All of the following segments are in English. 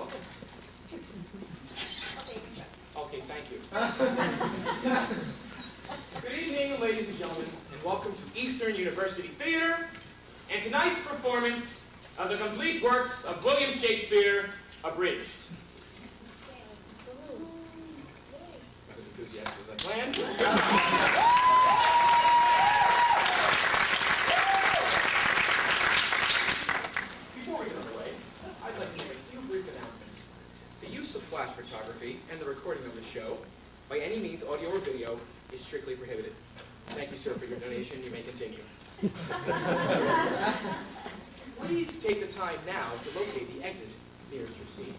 welcome. Okay, thank you. Good evening, ladies and gentlemen, and welcome to Eastern University Theater and tonight's performance of the complete works of William Shakespeare, Abridged. Not as enthusiastic as I planned. Before we get underway, I'd like to make a few brief announcements. The use of flash photography and the recording of the show, by any means, audio or video, is strictly prohibited. Thank you, sir, for your donation. You may continue. Please take the time now to locate the exit nearest your seat.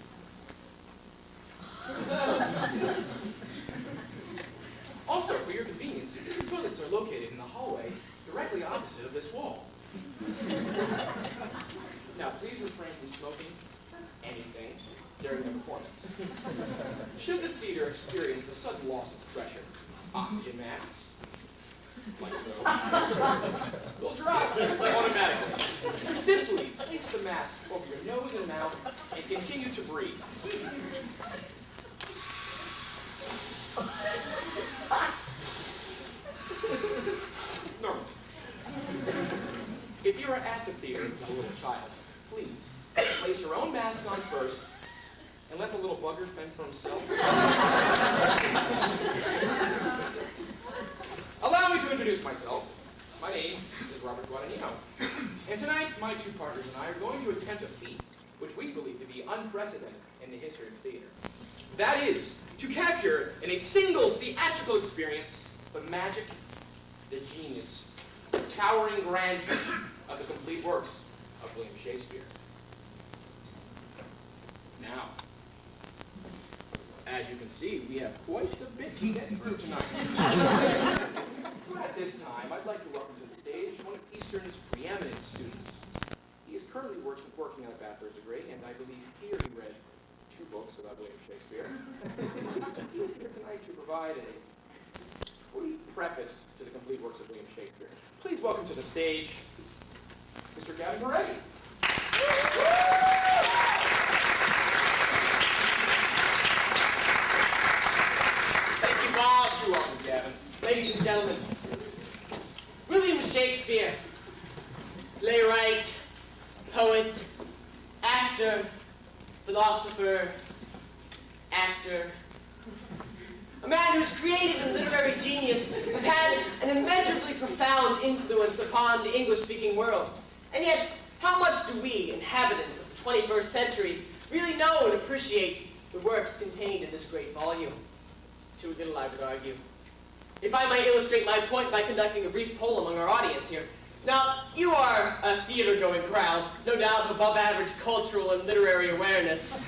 Also, for your convenience, the toilets are located in the hallway directly opposite of this wall. Now, please refrain from smoking anything during the performance. Should the theater experience a sudden loss of pressure, oxygen masks, like so, will drop automatically. Simply place the mask over your nose and mouth and continue to breathe. Normally. If you are at the theater with a little child, please place your own mask on first and let the little bugger fend for himself. Allow me to introduce myself. My name is Robert Guadagnino. And tonight, my two partners and I are going to attempt a feat which we believe to be unprecedented in the history of theater. That is, to capture in a single theatrical experience the magic, the genius, the towering grandeur of the complete works of William Shakespeare. Now, as you can see, we have quite a bit to get through tonight. So at this time, I'd like to welcome to the stage one of Eastern's preeminent students. He is currently working on a bachelor's degree, and I believe here he read 2 books about William Shakespeare. He is here tonight to provide a brief preface to the complete works of William Shakespeare. Please welcome to the stage, Mr. Gavin Peretti. You're welcome, Gavin. Ladies and gentlemen, William Shakespeare, playwright, poet, actor, philosopher, actor, a man whose creative and literary genius has had an immeasurably profound influence upon the English-speaking world. And yet, how much do we, inhabitants of the 21st century, really know and appreciate the works contained in this great volume? Too little, I would argue. If I might illustrate my point by conducting a brief poll among our audience here. Now, you are a theater-going crowd, no doubt of above-average cultural and literary awareness.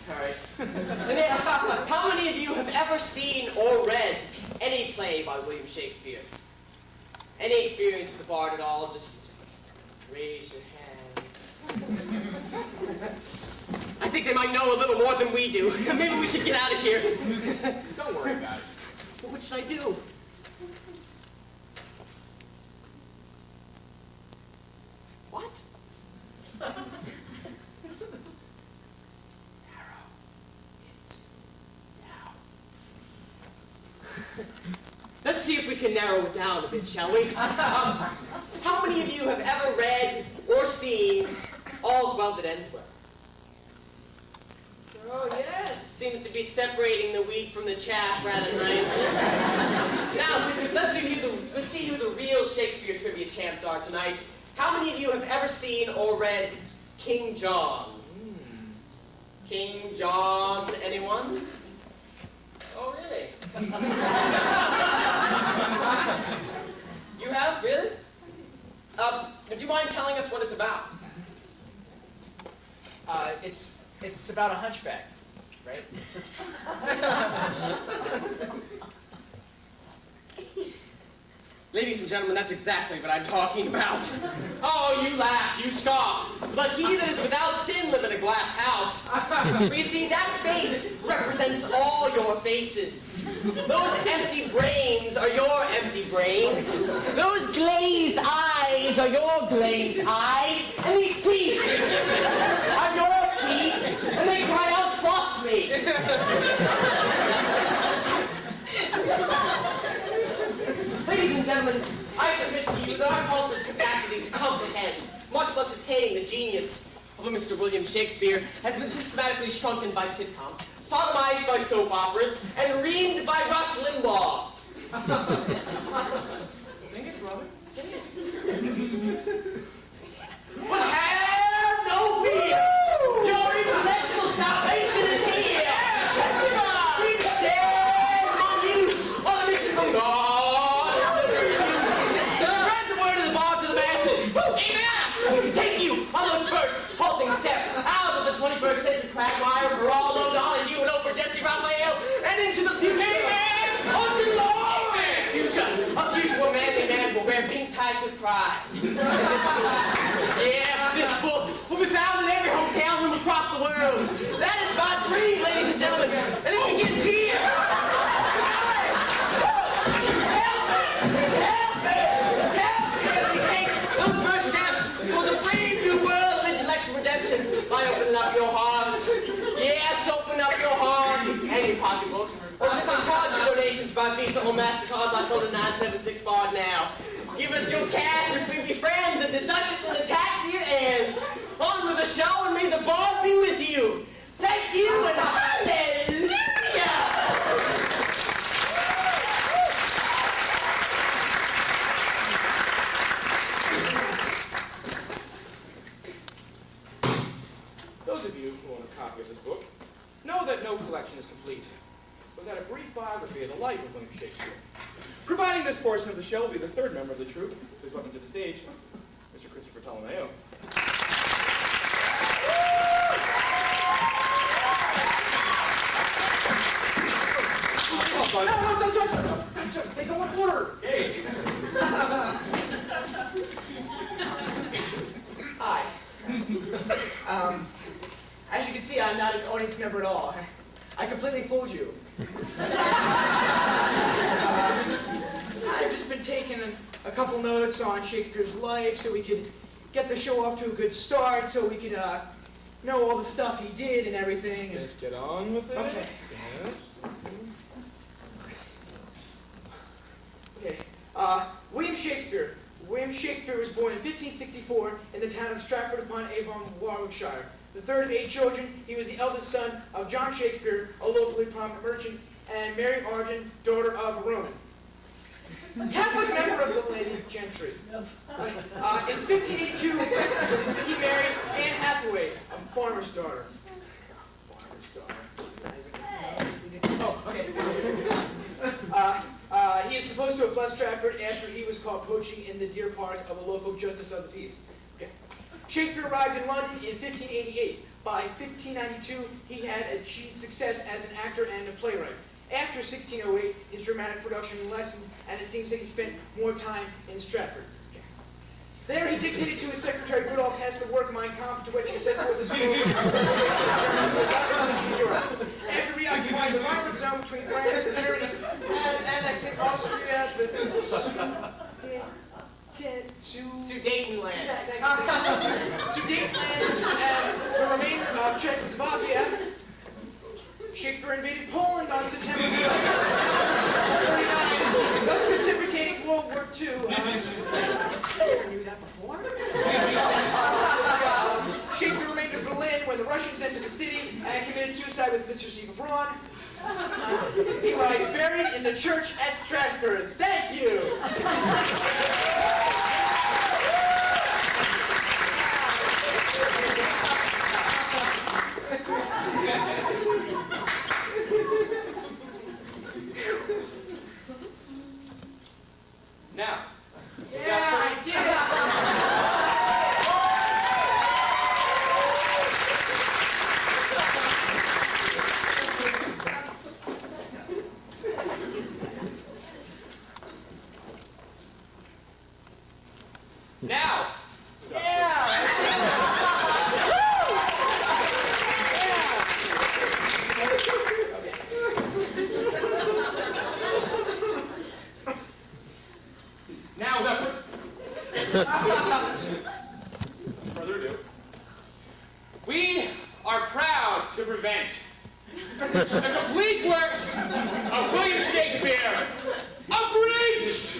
Sorry. And yet, how many of you have ever seen or read any play by William Shakespeare? Any experience with the Bard at all? Just raise your hand. I think they might know a little more than we do. Maybe we should get out of here. Don't worry about it. But what should I do? What? Narrow it down. Let's see if we can narrow it down a bit, shall we? How many of you have ever read or seen All's Well That Ends Well? Oh, yes. Seems to be separating the wheat from the chaff rather nicely. Now, let's see who the real Shakespeare trivia champs are tonight. How many of you have ever seen or read King John? King John, anyone? Oh, really? You have? Really? Would you mind telling us what it's about? It's about a hunchback, right? Ladies and gentlemen, that's exactly what I'm talking about. Oh, you laugh, you scoff. But he that is without sin live in a glass house. For you see, that face represents all your faces. Those empty brains are your empty brains. Those glazed eyes are your glazed eyes. And these teeth Ladies and gentlemen, I submit to you that our culture's capacity to comprehend, much less attain the genius of a Mr. William Shakespeare has been systematically shrunken by sitcoms, sodomized by soap operas, and reamed by Rush Limbaugh. Sing it, brother. Sing it. But have no fear! Your intellectual salvation is here! We stand on you on a mission from God! Spread the word of the bar to the masses! Amen! To take you on those first halting steps out of the 21st century quagmire for all O'Donoghue and over Jesse Raphael and into the future! Amen! Of the Lord! Future! A future where manly man will wear pink ties with pride. Yes, this book will be found in every hotel room across the world. That is my dream, ladies and gentlemen. And it begins here. Help me! As we take those first steps towards a brave new world of intellectual redemption by opening up your hearts. Yes, open up your hearts and your pocketbooks. Or simply charge your donations by Visa or MasterCard by phone 976 bar now. Give us your cash or creepy friends and deduct it from the tax year ends. On with the show and may the bar be with you. Thank you and hallelujah! Those of you who own a copy of this book know that no collection is complete without a brief biography of the life of William Shakespeare. Providing this portion of the show will be the third member of the troupe, please welcome to the stage, Mr. Christopher Tolomeo. No, they go in order. Hey! Hi. As you can see, I'm not an audience member at all. I completely fooled you. I've just been taking a couple notes on Shakespeare's life so we could get the show off to a good start, so we could know all the stuff he did and everything. And... Just get on with it. Okay. Yes. Okay. William Shakespeare. William Shakespeare was born in 1564 in the town of Stratford-upon-Avon, Warwickshire. The third of 8 children, he was the eldest son of John Shakespeare, a locally prominent merchant, and Mary Arden, daughter of Verona. Catholic member of the landed gentry. In 1582, he married Anne Hathaway, a farmer's daughter. Farmer's daughter. Oh, okay. He is supposed to have left Stratford after he was caught poaching in the deer park of a local justice of the peace. Okay. Shakespeare arrived in London in 1588. By 1592, he had achieved success as an actor and a playwright. After 1608, his dramatic production lessened, and it seems that he spent more time in Stratford. Okay. There, he dictated to his secretary, Rudolf Hess, the work Mein Kampf, to which he set forth his program for restoration of Europe. After reoccupying the Rhine zone between France and Germany, and annexing Austria, the Sudetenland. Sudetenland, and the remainder of Czechoslovakia, Shakespeare invaded Poland on September 1st, 1939, thus precipitating World War II. I never knew that before. Shakespeare remained in Berlin when the Russians entered the city and committed suicide with Mr. Steve Braun. He lies buried in the church at Stratford. Thank you. Now, Yeah, I did it. now, now, without further ado, we are proud to present The complete works of William Shakespeare, Abridged!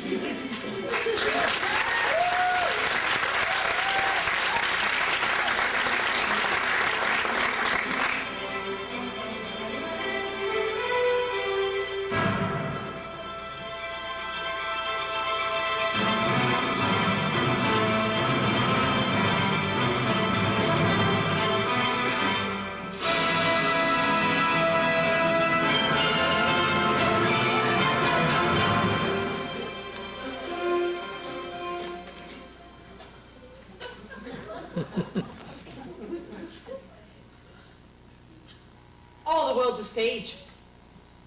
All the world's a stage,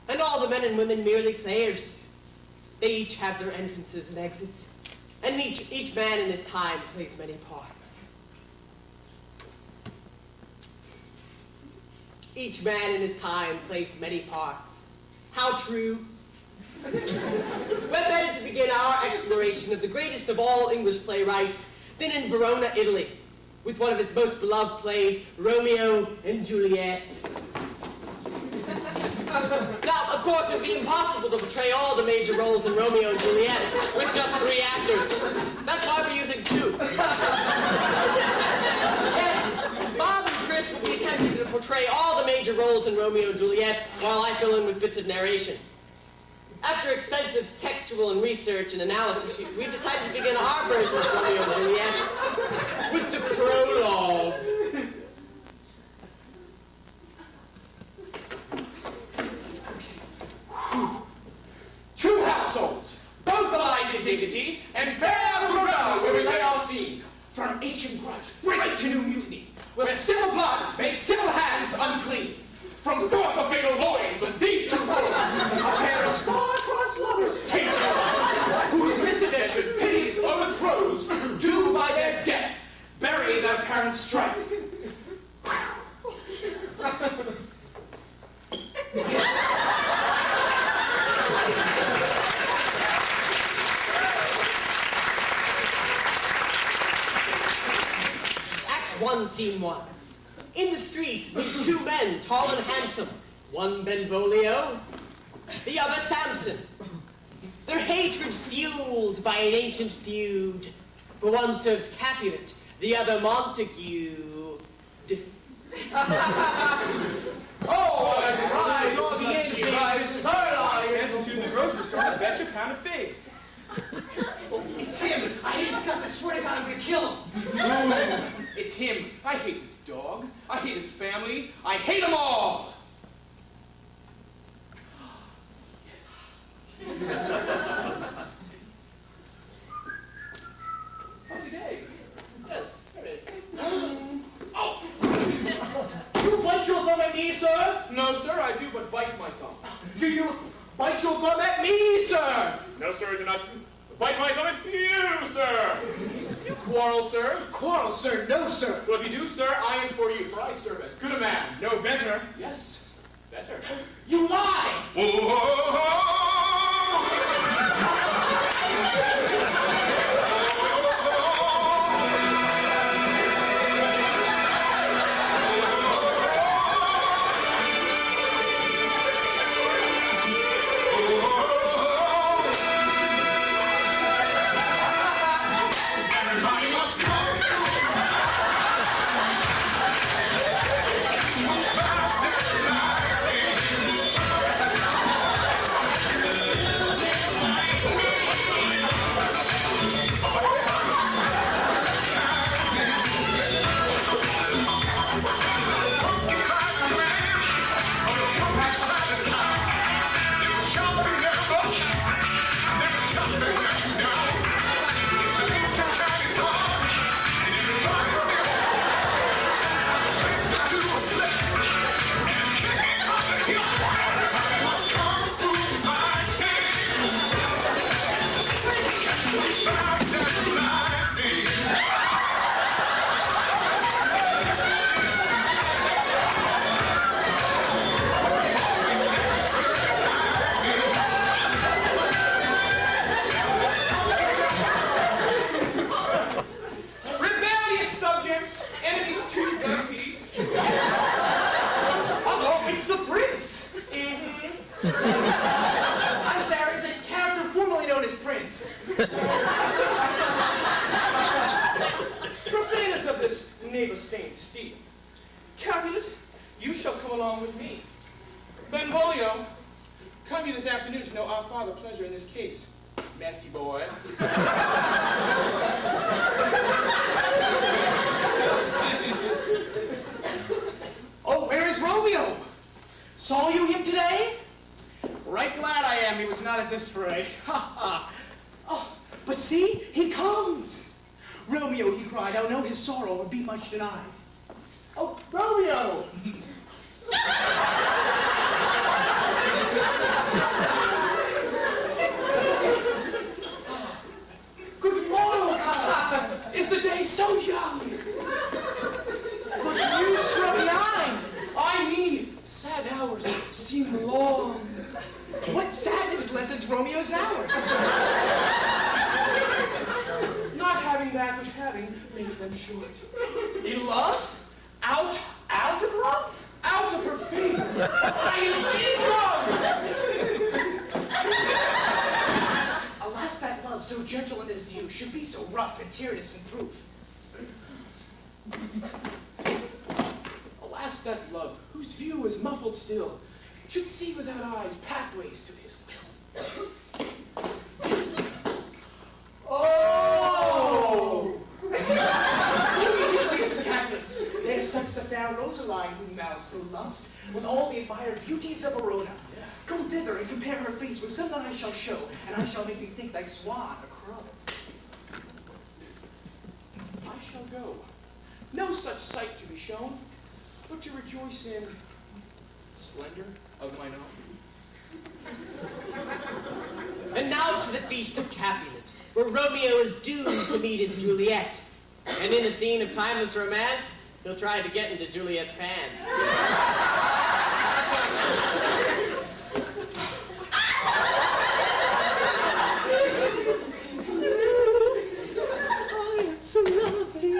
and all the men and women merely players. They each have their entrances and exits, and each man in his time plays many parts. Each man in his time plays many parts. How true. What better to begin our exploration of the greatest of all English playwrights than in Verona, Italy, with one of his most beloved plays, Romeo and Juliet. Now, of course, it would be impossible to portray all the major roles in Romeo and Juliet with just 3 actors. That's why we're using 2. Yes, Bob and Chris will be attempting to portray all the major roles in Romeo and Juliet while I fill in with bits of narration. After extensive textual and research and analysis, we've decided to begin our version of Romeo and Juliet with the prologue. Two households, both alike in dignity, and fair Verona, where we lay our scene. From ancient grudge, right to new mutiny, where civil blood makes civil hands unclean. From forth the fatal loins of these two foes, a pair of star-crossed lovers take their life, whose misadventure pities overthrows, do by their death bury their parents' strife. Act 1, Scene 1. In the street meet 2 men, tall and handsome. One Benvolio, the other Samson. Their hatred fueled by an ancient feud. For one serves Capulet, the other Montague. Oh, what a bride! The rises her line. Sent him to the grocery store to fetch a pound of figs. It's him! I hate his guts, I swear to God I'm gonna kill him! Oh, it's him. I hate his dog. I hate his family. I hate them all! Happy day. Yes, there it is. Oh! You bite your thumb at me, sir? No, sir, I do but bite my thumb. Do you bite your thumb at me, sir? No, sir, I do not bite my thumb at you, sir. You quarrel, sir. Quarrel, sir, no, sir! Well, if you do, sir, I am for you, for I serve as good a man. No better. Yes, better. You lie! stained steel. Capulet, you shall come along with me. Benvolio, come you this afternoon to know our father pleasure in this case. Messy boy. Oh, where is Romeo? Saw you him today? Right glad I am he was not at this fray. Ha ha. Oh, but see, he comes. Romeo, he cried, I know his sorrow would be much denied. Oh, Romeo! Good morrow, Carlos. Is the day so young? But you struck nine. I mean, sad hours seem long. What sadness lengthens Romeo's hours? Not having that which having makes them short. In love? Out of love? Out of her feet. I am in love! Alas, that love, so gentle in his view, should be so rough and tyrannous in proof. Alas, that love, whose view is muffled still, should see without eyes pathways to his will. Oh! There steps the fair Rosaline, whom thou so lovest, with all the admired beauties of Verona. Go thither and compare her face with some that I shall show, and I shall make thee think thy swan a crow. I shall go. No such sight to be shown, but to rejoice in splendor of mine own. And now to the feast of Capulet, where Romeo is doomed to meet his Juliet. And in a scene of timeless romance, he'll try to get into Juliet's pants. I am so lovely.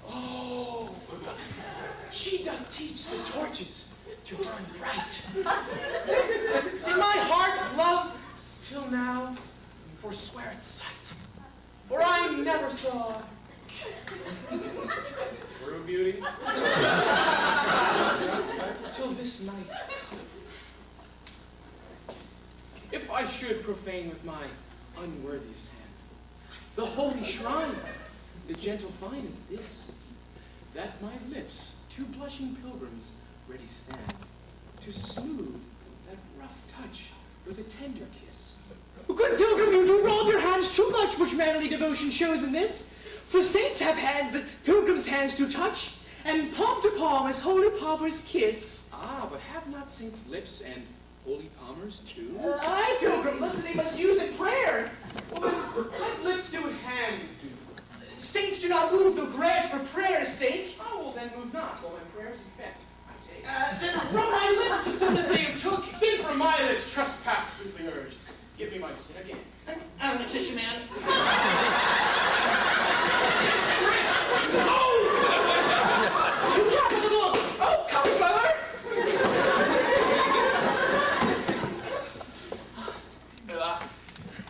Oh, she doth teach the torches to burn bright. Did my heart's love till now forswear its sight? For I never saw True beauty. till this night. If I should profane with my unworthiest hand the holy shrine, the gentle fine is this, that my lips, two blushing pilgrims, ready stand, to smooth that rough touch with a tender kiss. Good pilgrim, you do roll your hands too much, which manly devotion shows in this. For saints have hands that pilgrims' hands do touch, and palm to palm as holy palmers kiss. Ah, but have not saints lips and holy palmers too? Aye, pilgrim, lips they must use in prayer. Well, then, what lips do hands do? Saints do not move though grant for prayer's sake. Oh, well then move not, while my prayers effect, I take. Then from my lips is some that they have took. Sin from my lips, trespass sweetly urged. Give me my sin again. I'm a tissue man. You got a little. Oh, come, brother.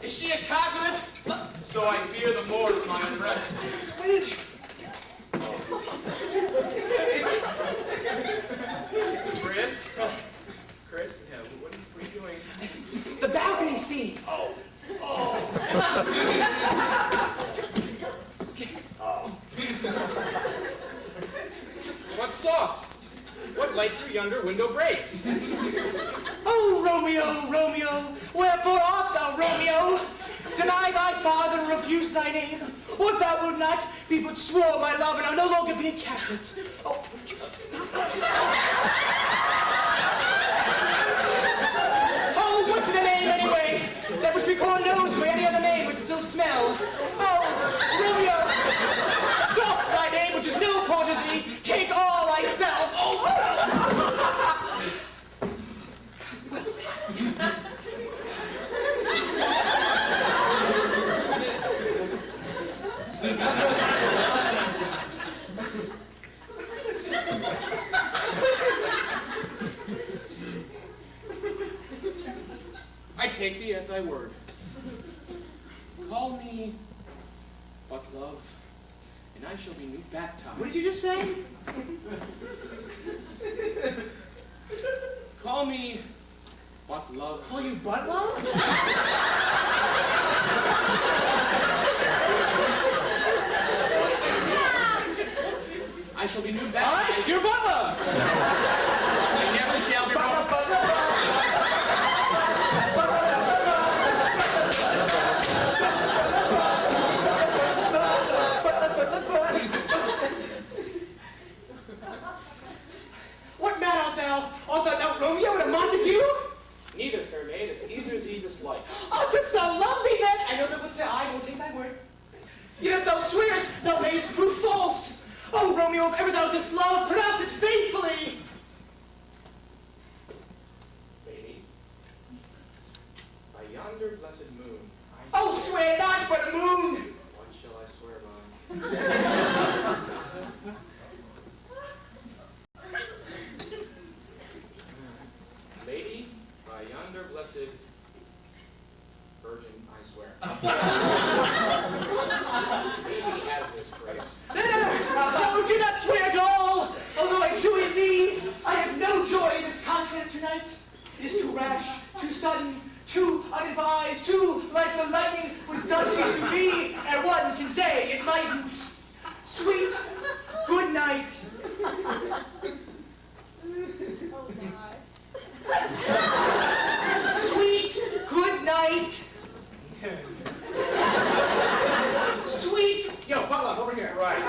Is she a Capulet? So I fear the more is my unrest. Chris, yeah, what are you doing? The balcony scene. Oh. What's soft? What light through yonder window breaks? Oh, Romeo, Romeo, wherefore art thou, Romeo? Deny thy father, refuse thy name. Or if thou wilt not, be but swore my love, and I'll no longer be a Capulet. Oh, would you stop it? Oh, what's the name anyway? That which we call a nose by any other name would still smell. Oh, Romeo, doff thy name, which is no part of thee, take all thyself. Oh, I take thee at thy word. Call me but love, and I shall be new baptized. What did you just say? Call me but love. Call you butt love? I shall be new baptized. All right, you're butt love. I never shall be wrong. What man art thou? Art thou not Romeo and a Montague? Neither, fair maid, if either thee dislike. Oh, dost thou love me then? I know that would say I will take thy word. Yet if thou swearest, thou mayest prove false. Oh, Romeo, if ever thou dost love, pronounce it faithfully. Lady, by yonder blessed moon, Oh, swear not but a moon. What shall I swear by? Lady, by yonder blessed Virgin, I swear. Leave me out of this, Grace. No, do not swear at all. Although I joy in thee, I have no joy in this contract tonight. It is too rash, too sudden, too unadvised, too like the lightning which does cease to be, and one can say it mightn't. Sweet, good night. Sweet, good night. Sweet. Yo, Bubba, over here. Right.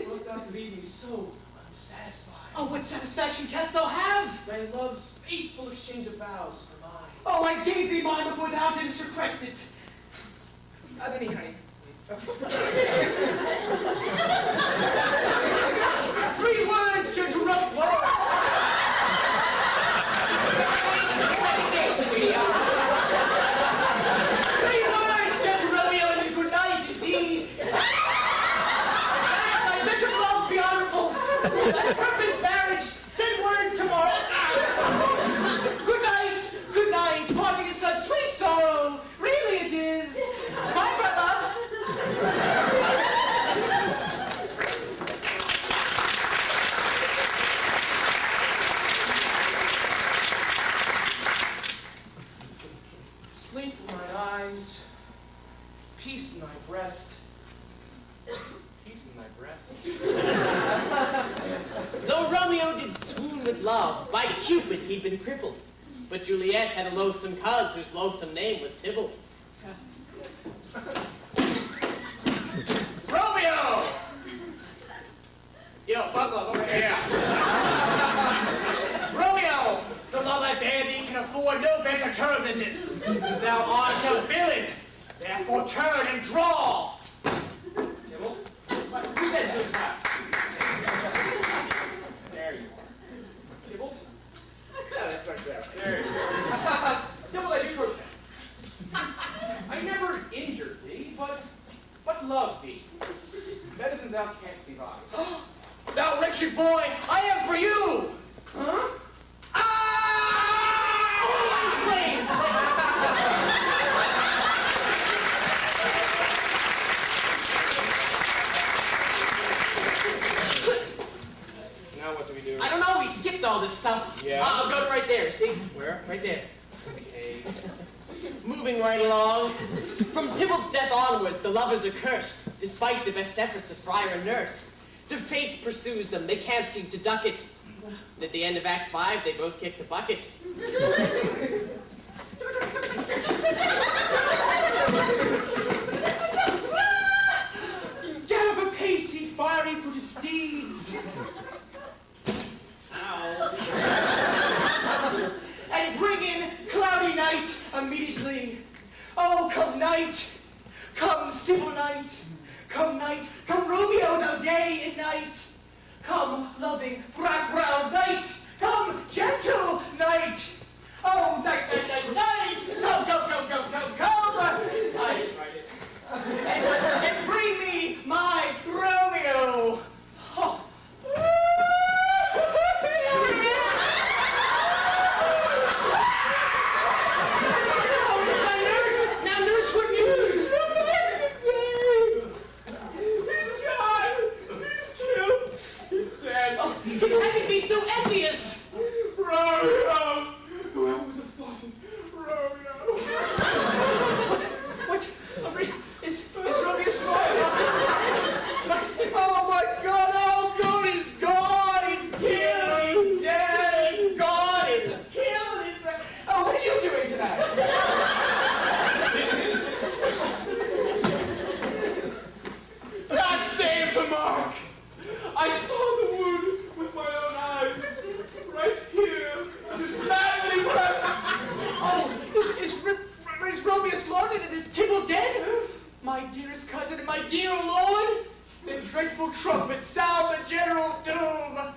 Wilt thou leave me so unsatisfied? Oh, what satisfaction canst thou have? Thy love's faithful exchange of vows for mine. Oh, I gave thee mine before thou didst request it. Let me, honey. Three words to interrupt war. Second date, sweetie. Three words, gentle Romeo, and a good night indeed. My bitter love be honorable. Thy purpose marriage, send word tomorrow. Good night, good night. Parting is such sweet sorrow. Really it is. Bye, my love. Sleep in my eyes, peace in thy breast. Peace in thy breast. Though Romeo did swoon with love, by Cupid he'd been crippled. But Juliet had a loathsome cuz whose loathsome name was Tybalt. Romeo! Yo, fuck love, over here. Romeo! The love I bear thee can afford no better term than this. Thou art a villain. Therefore turn and draw. Tybalt? Who said that? There you are. Tybalt? Yeah, that's right there. There you are. Tybalt, I do protest. I never injured thee, but love thee. Better than thou canst devise. Thou wretched boy, I am for you! Huh? Ah! I'm slain! Now what do we do? I don't know, we skipped all this stuff. Yeah. I'll go to right there, see? Where? Right there. Okay. Moving right along. From Tybalt's death onwards, the lovers are cursed, despite the best efforts of friar and nurse. Their fate pursues them, they can't seem to duck it. And at the end of Act 5, they both kick the bucket. Gallop apace, ye fiery-footed steeds! Ow. And bring in cloudy night immediately. Oh, come night, come civil night, come Romeo, thou day and night. Come loving, proud night, come gentle night. Oh, night, come. I didn't write it. And bring me my Romeo. Oh. can be so envious? Romeo! Whoever would have thought it? Romeo! What? Is Romeo smart? Oh my God! Oh God! He's gone! He's killed! He's dead! He's gone! He's killed! Oh, what are you doing tonight? God save the mark! I saw the wound with my own eyes. Right here. His manly breast. Oh, is Romeo slaughtered and is Tybalt dead? My dearest cousin and my dear lord, the dreadful trumpet sound the general doom.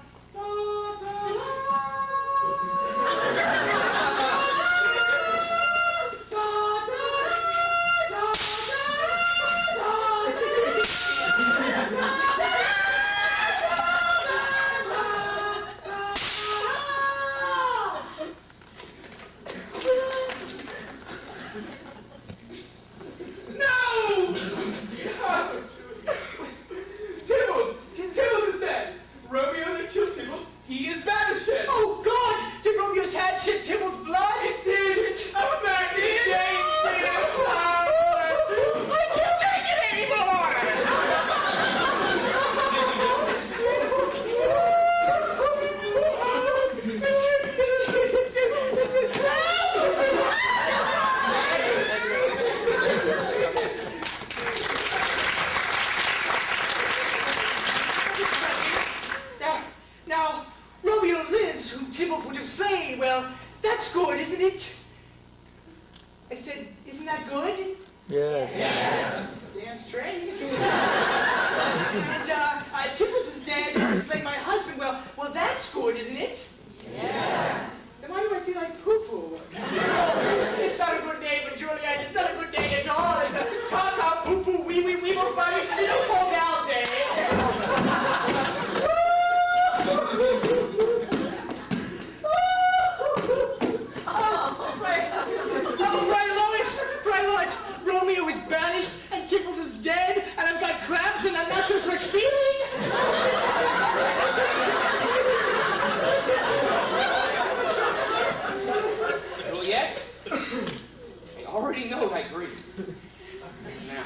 Tybalt is dead. Romeo that killed Tybalt, he is banished. Oh God! Did Romeo's hand shed Tybalt's blood? It did. I'm back in I can't take it anymore. Now, Romeo lives, whom Tybalt would have slain. Well, that's good, isn't it? I said, isn't that good? Yes. Damn straight. And Tybalt is dead, who would slay my husband. Well, that's good, isn't it? Yes. Then why do I feel like poo-poo? It's not a good day for Juliet. It's not a good day at all. It's a caca, poo-poo, wee-wee, weeble, bunny, little fall down day. Fray Lawrence, Romeo is banished, and Tybalt is dead, and I've got cramps, and I'm not so fresh feeling. Juliet, I already know thy grief. Now,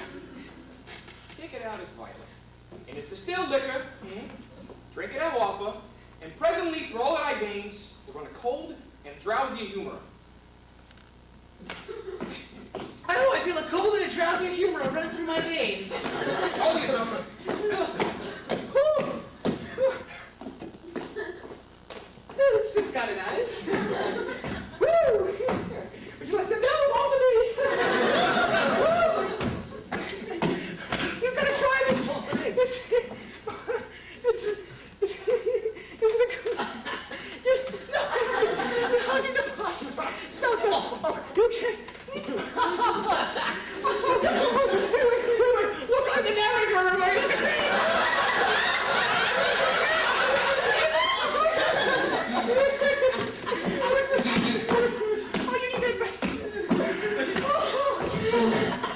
take it out as violent. In its distilled liquor, drink it at Waffa, and presently through all thy veins will run a cold and drowsy humor. I know, I feel a cold and a drowsy humor running through my veins. Hold yourself. This thing's kind of nice. Woo! Would you like some milk off of me? You've got to try this. Isn't it good? No, I need the pot. Stop that. Oh, you can't. Wait. Look like the narrator.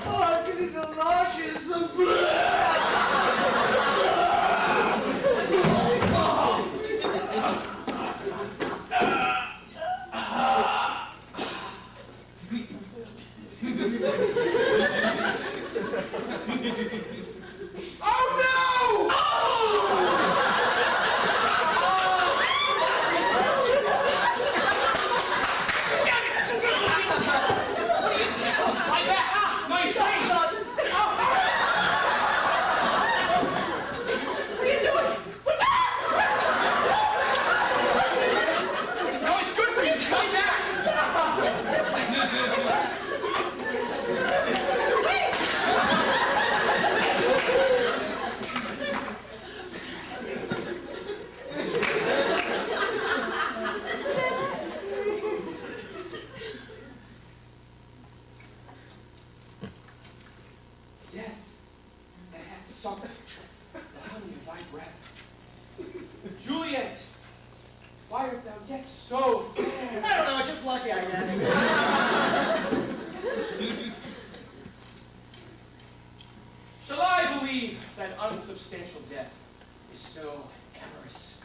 Oh, I'm feeling nauseous. Juliet, why art thou yet so fair? I don't know, just lucky, I guess. Shall I believe that unsubstantial death is so amorous?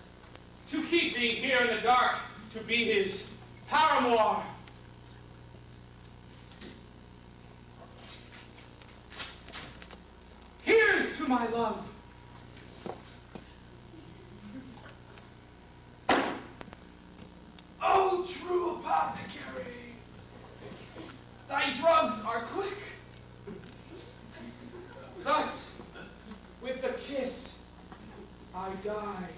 To keep leave thee here in the dark to be his paramour. Here's to my love. Oh, true apothecary, thy drugs are quick. Thus, with a kiss, I die.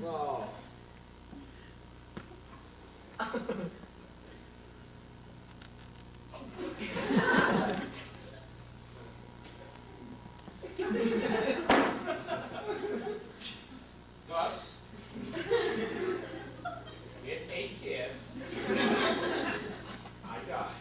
Oh. Thus, with a kiss, I die.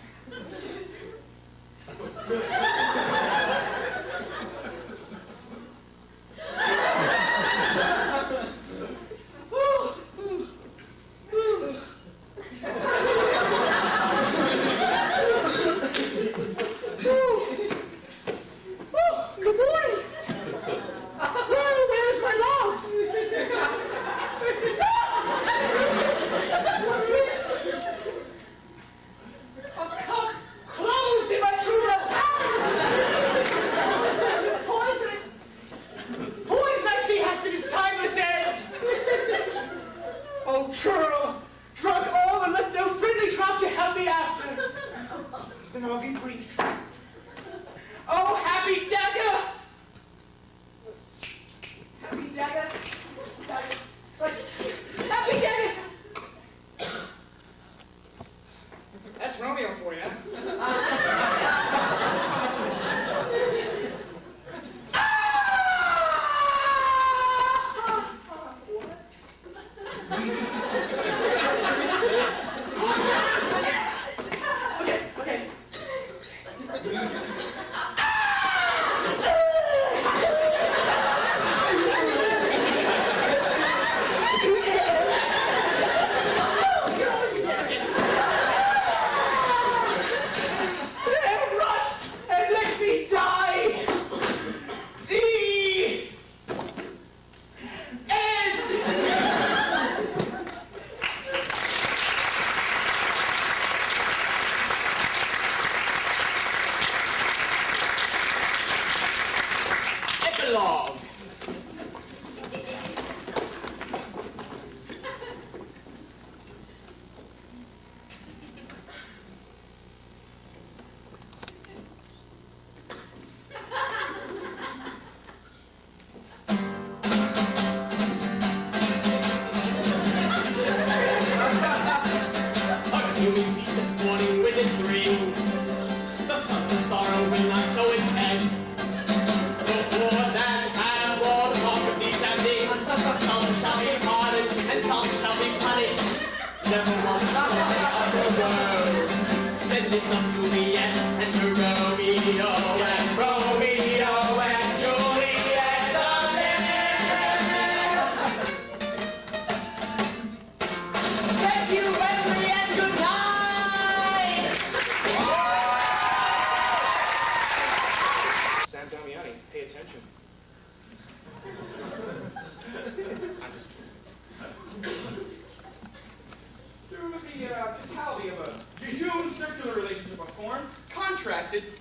That's Romeo for you.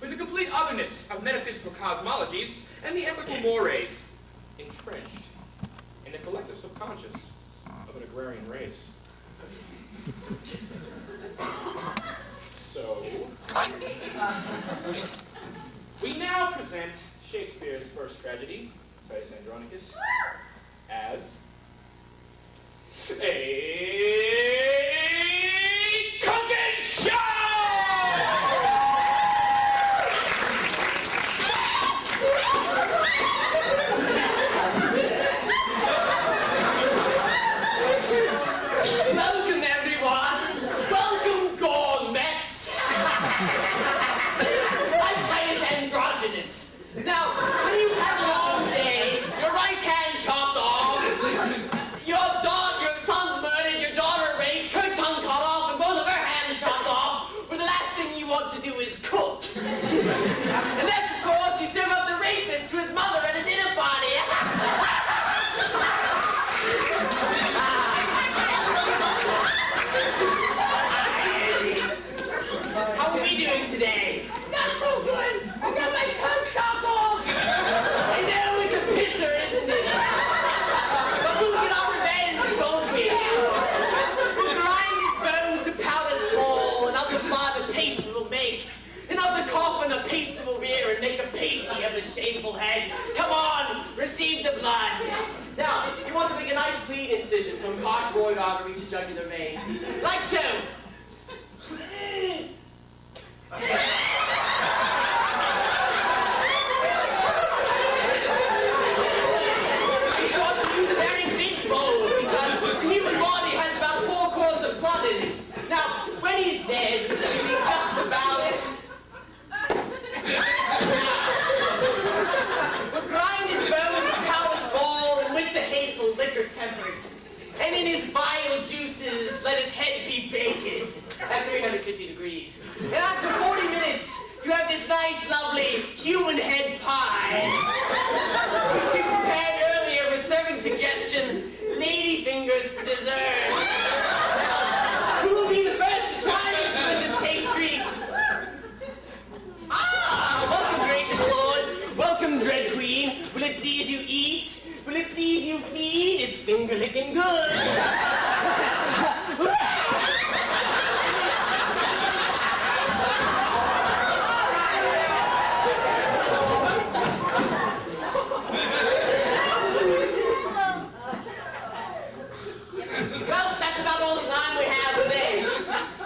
With the complete otherness of metaphysical cosmologies and the ethical mores entrenched in the collective subconscious of an agrarian race. So, we now present Shakespeare's first tragedy, Titus Andronicus, as a cooking show! Welcome, everyone. Welcome, gourmets. I'm Titus Andronicus. Now, when you've had long days, your right hand chopped off, your son's murdered, your Receive the blood. Now, you want to make a nice clean incision from carotid artery to jugular vein. Like so. You should want to use a very big bowl because the human body has about 4 quarts of blood in it. Now, when he's dead, you'll be just about grind his bones to powder small and with the hateful liquor temperate. And in his vile juices, let his head be baked at 350 degrees. And after 40 minutes, you have this nice, lovely human head pie. Which we prepared earlier with serving suggestion, lady fingers for dessert. Who will be the first to try this delicious taste treat? Welcome, gracious lord. Welcome, dread queen. Will it please you eat? Will it please you feed? It's finger-licking good. Well, that's about all the time we have today.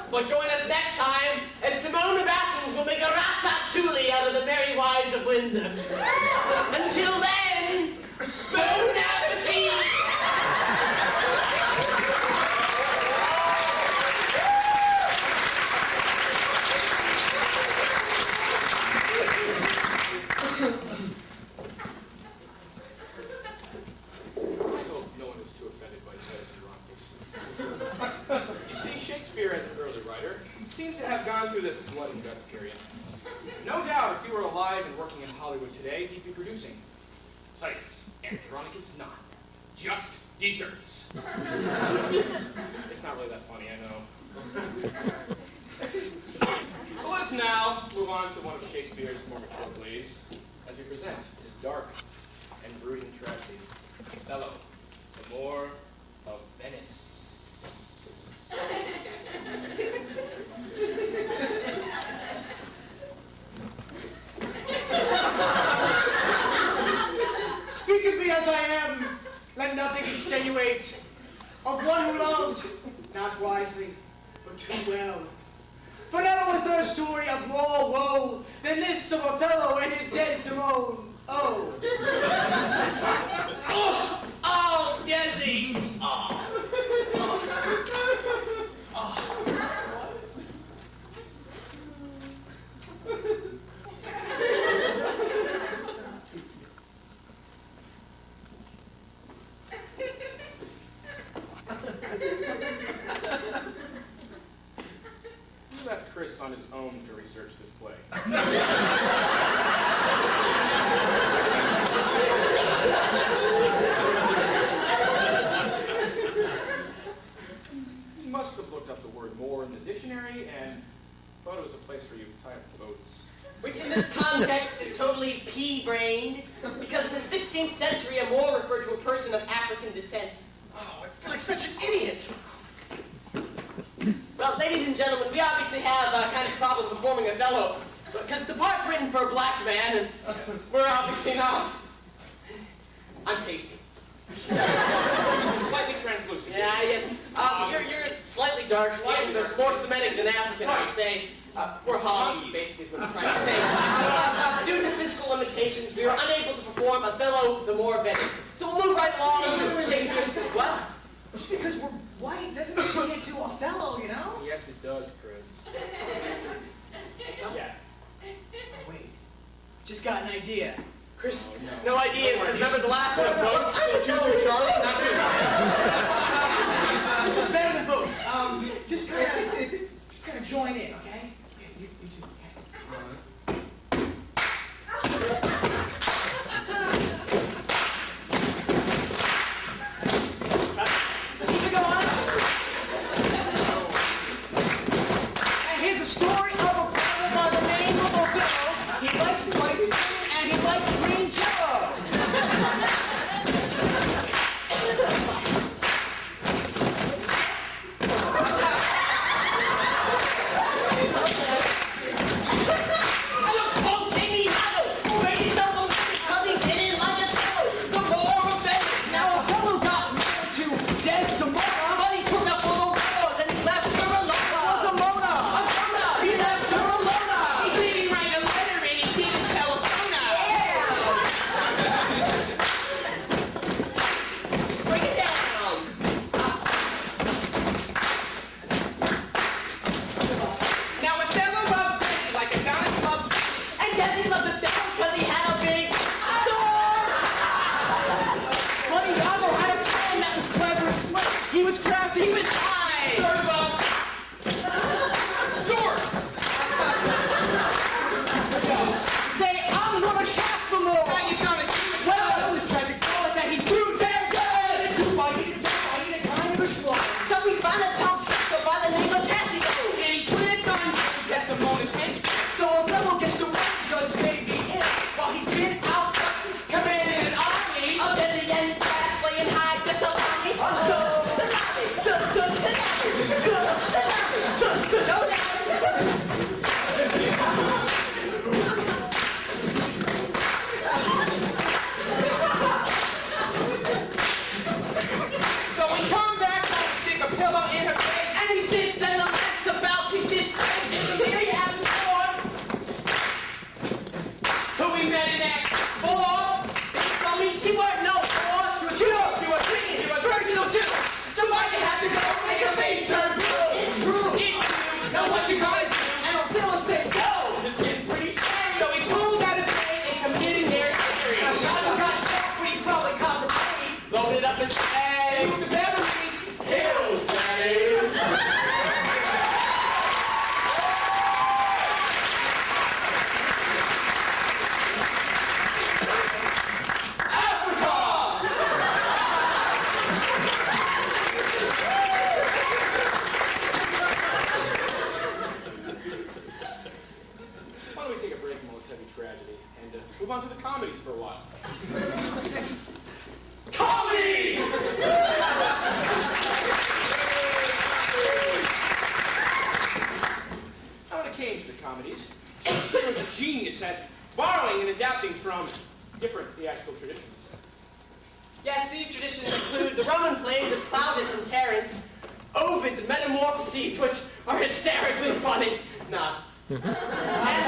But join us next time as Timon of Athens will make a ratatouille out of the merry wives of Windsor. Until then, bon appetit! I hope no one is too offended by Titus Andronicus. You see, Shakespeare, as an early writer, seems to have gone through this blood and guts period. No doubt, if he were alive and working in Hollywood today, he'd be producing Titus Andronicus not just desserts. It's not really that funny, I know. So let us now move on to one of Shakespeare's more mature plays, as we present his dark and brooding tragedy, Othello, the Moor of Venice. Speak of me as I am, let nothing extenuate. Of one who loved, not wisely, but too well. For never was there a story of more woe than this of Othello and his Desdemona. Oh. Oh, Desi! Oh. We left Chris on his own to research this play. He must have looked up the word "moor" in the dictionary and thought it was a place where you tie up boats. Which in this context is totally pea-brained, because in the 16th century a Moor referred to a person of African descent. Oh, I feel like such an idiot. Well, ladies and gentlemen, we obviously have a kind of problem performing Othello, because the part's written for a black man, and we're obviously not. I'm pasty. Slightly translucent. Yeah, yes. You're slightly dark-skinned, but more Semitic than African, I would say. We're honkies, basically, is what I'm trying to say. Due to physical limitations, we were unable to perform Othello, the Moor of Venice. So we'll move right along to Shakespeare's... What? Just because we're white doesn't mean we can't do Othello, you know? Yes, it does, Chris. Yeah. Wait, just got an idea. Chris, no ideas, because remember the last one, boats? Choose your Charlie? That's good. This is better than boats. Just kind of join in, okay? You two, Keep it going. And here's a story of a brother by the name of Othello. He liked white and he liked green jello. draft, he was high. Sorry, Bob. Sword! Say, I'm gonna shaft for more. How you gonna do it? Tell us the tragic force that he's too dangerous. I need a kind of a shrug. So we found a top sucker by the name of Cassio. And he put it on Desdemona's head. So Othello gets to work just maybe in while he's been out commanding an army. I'll get the end class playing high the salami. So we come back and stick a pillow in her face. And he sits and laments about his disgrace. Here you have the sword. Who we met in that I mean, she weren't no whore. You were clean, virginal too. So why'd you have to go make her face turn blue? It's true. Now what you gonna do? And Othello said go. This is getting pretty scary. So he pulled out his blade and committed their injury. And God got drunk, we probably caught the plane. Loaded up his bags. Beverly Hills, that is. Why don't we take a break from all this heavy tragedy and move on to the comedies for a while? comedies. Now when it came to the comedies, Shakespeare was a genius at borrowing and adapting from different theatrical traditions. Yes, these traditions include the Roman plays of Claudius and Terence, Ovid's Metamorphoses, which are hysterically funny. Nah. And the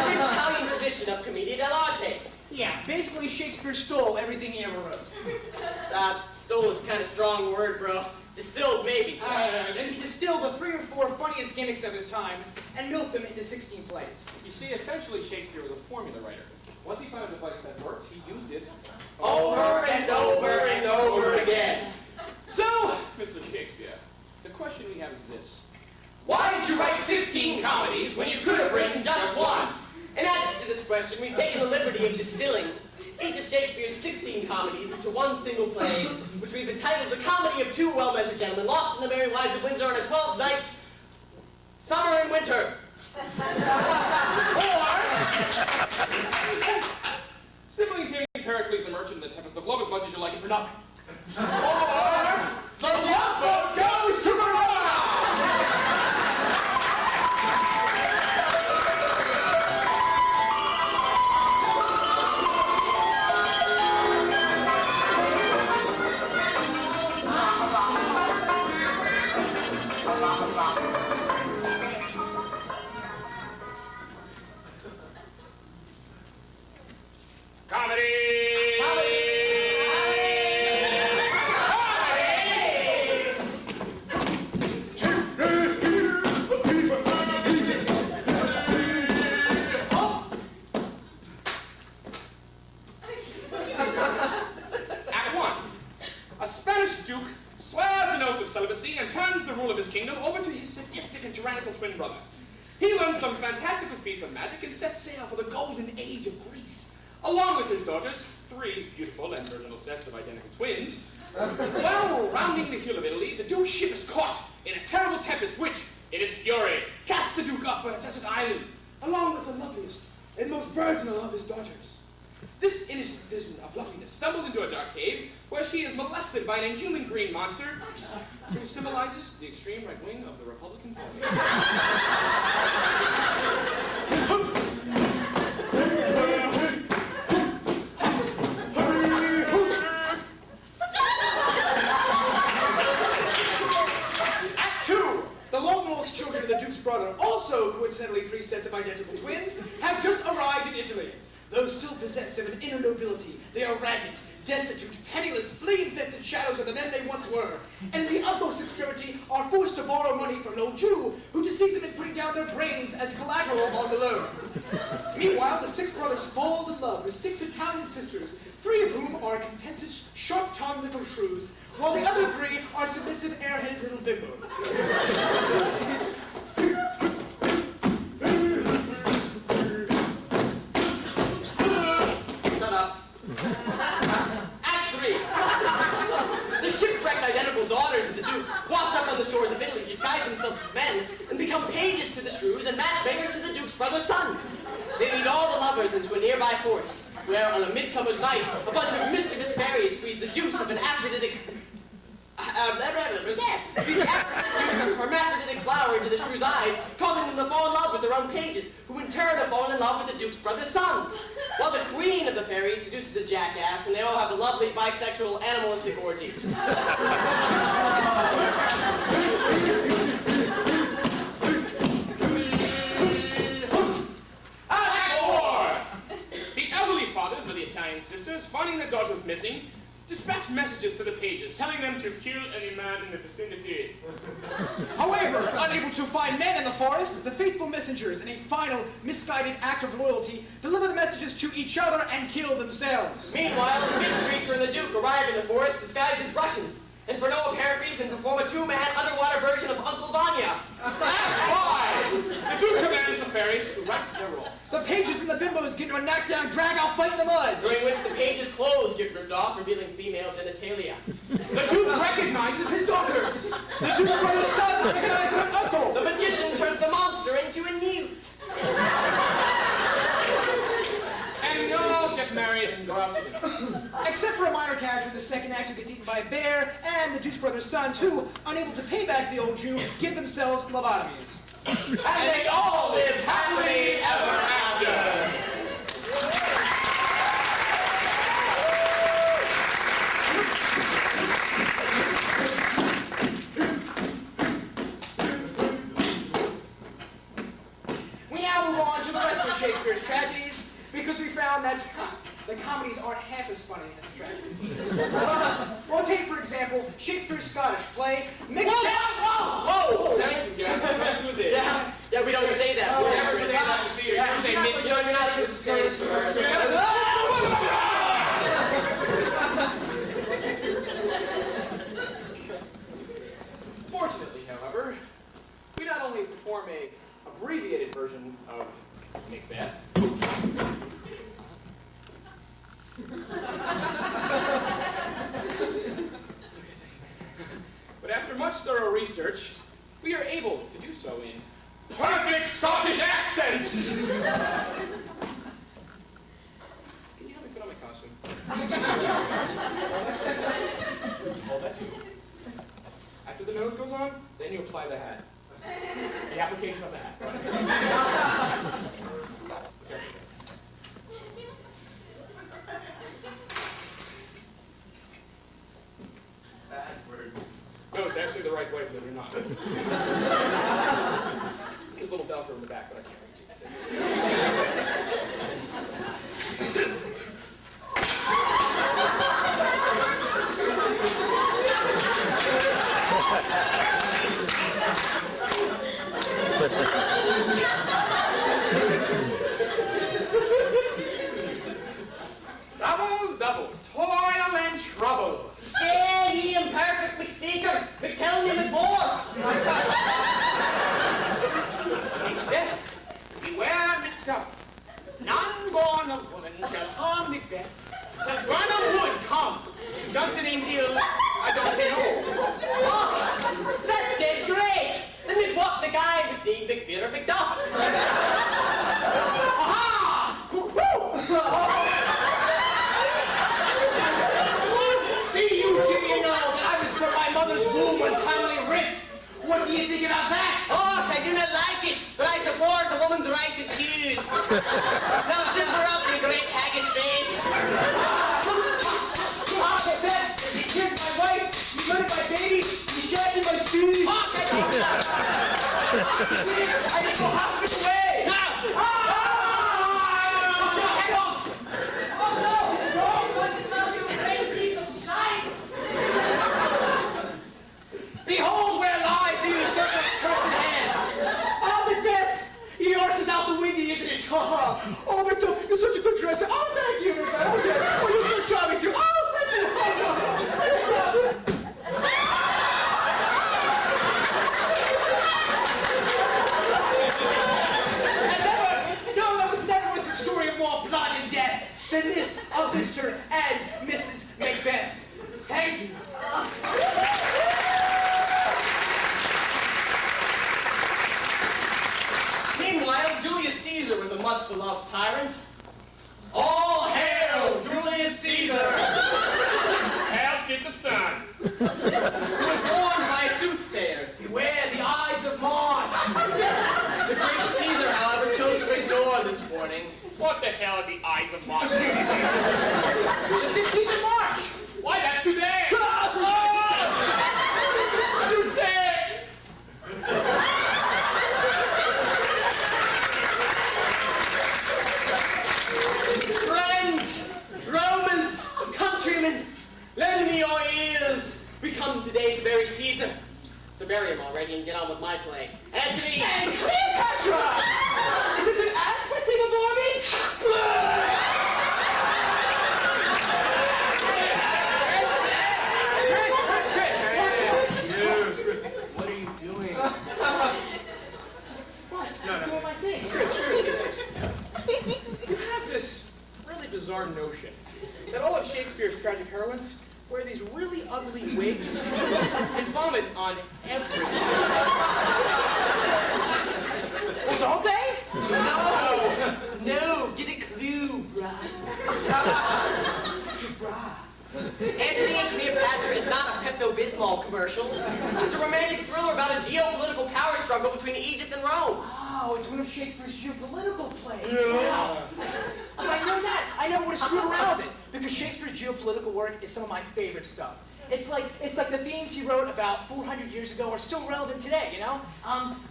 rich Italian tradition of commedia dell'arte. Yeah, basically Shakespeare stole everything he ever wrote. Stole is kind of strong word, bro. Distilled, maybe. And he distilled the 3 or 4 funniest gimmicks of his time and milked them into 16 plays. You see, essentially Shakespeare was a formula writer. Once he found a device that worked, he used it Over and over and over again. So, Mr. Shakespeare, the question we have is this. Why did you write 16 comedies when you could have written just one? In answer to this question, we've taken the liberty of distilling each of Shakespeare's 16 comedies into one single play, which we've entitled The Comedy of Two Well-Measured Gentlemen, Lost in the Merry Wives of Windsor on a 12th Night, Summer and Winter. Or, simply taking Pericles the Merchant and the Tempest of Love as much as you like it for nothing. Or The Loveboat goes to Verona! Comedy! Act 1. A Spanish duke swears an oath of celibacy and turns the rule of his kingdom over to his sadistic and tyrannical twin brother. He learns some fantastical feats of magic and sets sail for the golden age of Greece, along with his daughters, 3 beautiful and virginal sets of identical twins. While rounding the hill of Italy, the duke's ship is caught in a terrible tempest which, in its fury, casts the duke up on a desert island, along with the loveliest and most virginal of his daughters. This innocent vision of loveliness stumbles into a dark cave where she is molested by an inhuman green monster who symbolizes the extreme right wing of the Republican Party. Act 2. The lone wolf's children of the Duke's brother, also coincidentally 3 sets of identical twins, have just arrived in Italy. Though still possessed of an inner nobility, they are ragged, destitute, penniless, flea-infested shadows of the men they once were, and in the utmost extremity are forced to borrow money from an old Jew who deceives them in putting down their brains as collateral on the loan. Meanwhile, the six brothers fall in love with six Italian sisters, three of whom are contentious, sharp-tongued little shrews, while the other three are submissive, airheaded little bimbos. Shut up. Act 3. The shipwrecked identical daughters of the Duke wash up on the shores of Italy, disguise themselves as men, and become pages to the shrews and matchmakers to the Duke's brother sons. They lead all the lovers into a nearby forest, where on a midsummer's night, a bunch of mischievous fairies squeeze the juice of an hermaphroditic flower into the shrew's eyes, causing them to fall in love with their own pages, who in turn have fallen in love with the Duke's brother sons. While the queen of the fairies seduces a jackass, and they all have a lovely bisexual animalistic orgy. The elderly fathers of the Italian sisters, finding their daughters missing, dispatched messages to the pages, telling them to kill any man in the vicinity. However, unable to find men in the forest, the faithful messengers, in a final misguided act of loyalty, deliver the messages to each other and kill themselves. Meanwhile, the fish creature and the Duke arrive in the forest disguised as Russians, and for no apparent reason perform a two-man underwater version of Uncle Vanya. Act 5! The Duke commands the fairies to right their role. The pages and the bimbos get into a knockdown, drag-out fight in the mud. During which the page's clothes get ripped off, revealing female genitalia. The Duke recognizes his daughters. The Duke's brother's sons recognize their uncle. The magician turns the monster into a newt. And they all get married and go out to dinner. Except for a minor character in the second act who gets eaten by a bear, and the Duke's brother's sons who, unable to pay back the old Jew, give themselves lobotomies. And they all live happily ever after. We now move on to the rest of Shakespeare's tragedies, because we found that the comedies aren't half as funny as the tragedies. Well, take, for example, Shakespeare's Scottish play, Macbeth. Whoa! Thank you, Gavin. Yeah, we don't say that. Oh, We're never never say say that. that. You say mid, you're not even saying it. Fortunately, however, we not only perform a abbreviated version of Macbeth, but after much thorough research, we are able to do so in perfect Scottish accents! Can you help me put on my costume? Hold that too. After the nose goes on, then you apply the hat. The application of the hat. Okay. No, it's actually the right way, believe it or not. There's a little Velcro in the back, but I can't reach Double, toil and trouble. Stay, ye imperfect McSpeaker, McTell me McMore. Macbeth, beware Macduff. None born of woman shall harm Macbeth. Shall run of wood come. Doesn't him ill, I don't say no. Oh, that's dead great. Then we'd walk the guy with the McFear McDuff. Aha! See you, Jimmy, now that I was from my mother's womb untimely ripped. What do you think about that? Oh, I do not like it, but I support the woman's right to choose. Now zip her up, you great haggis face. Ah, Macbeth, you killed my wife, you murdered my baby, you shat in my stew. Oh, I think that. I didn't go half the way. Head off! Oh, no! No! What the mouse you great piece of shite! Behold where lies the usurper's cursed hand. Ah, Macbeth, yours is out the windy, isn't it? Oh, beloved tyrant. All hail Julius Caesar! Hail sit the sun. Who was warned by a soothsayer. Beware the Ides of March! The great Caesar, however, chose to ignore this warning. What the hell are the Ides of March? The 15th of March! Why, that's today! Today! Friends, Romans, countrymen, lend me your ears. We come today to bury Caesar. So bury him already and get on with my play. Antony And Cleopatra! Is this an ass whistling before me? What are you doing? What? I'm doing my thing. You have this really bizarre notion that all of Shakespeare's tragic heroines wear these really ugly wigs and vomit on everything. Well, don't they? No, get a clue, bruh. Antony and Cleopatra is not a Pepto-Bismol commercial. It's a romantic thriller about a geopolitical power struggle between Egypt and Rome. Oh, it's one of Shakespeare's geopolitical plays. Wow. If I know that, I never would have screwed around with it. Because Shakespeare's geopolitical work is some of my favorite stuff. It's like the themes he wrote about 400 years ago are still relevant today, you know?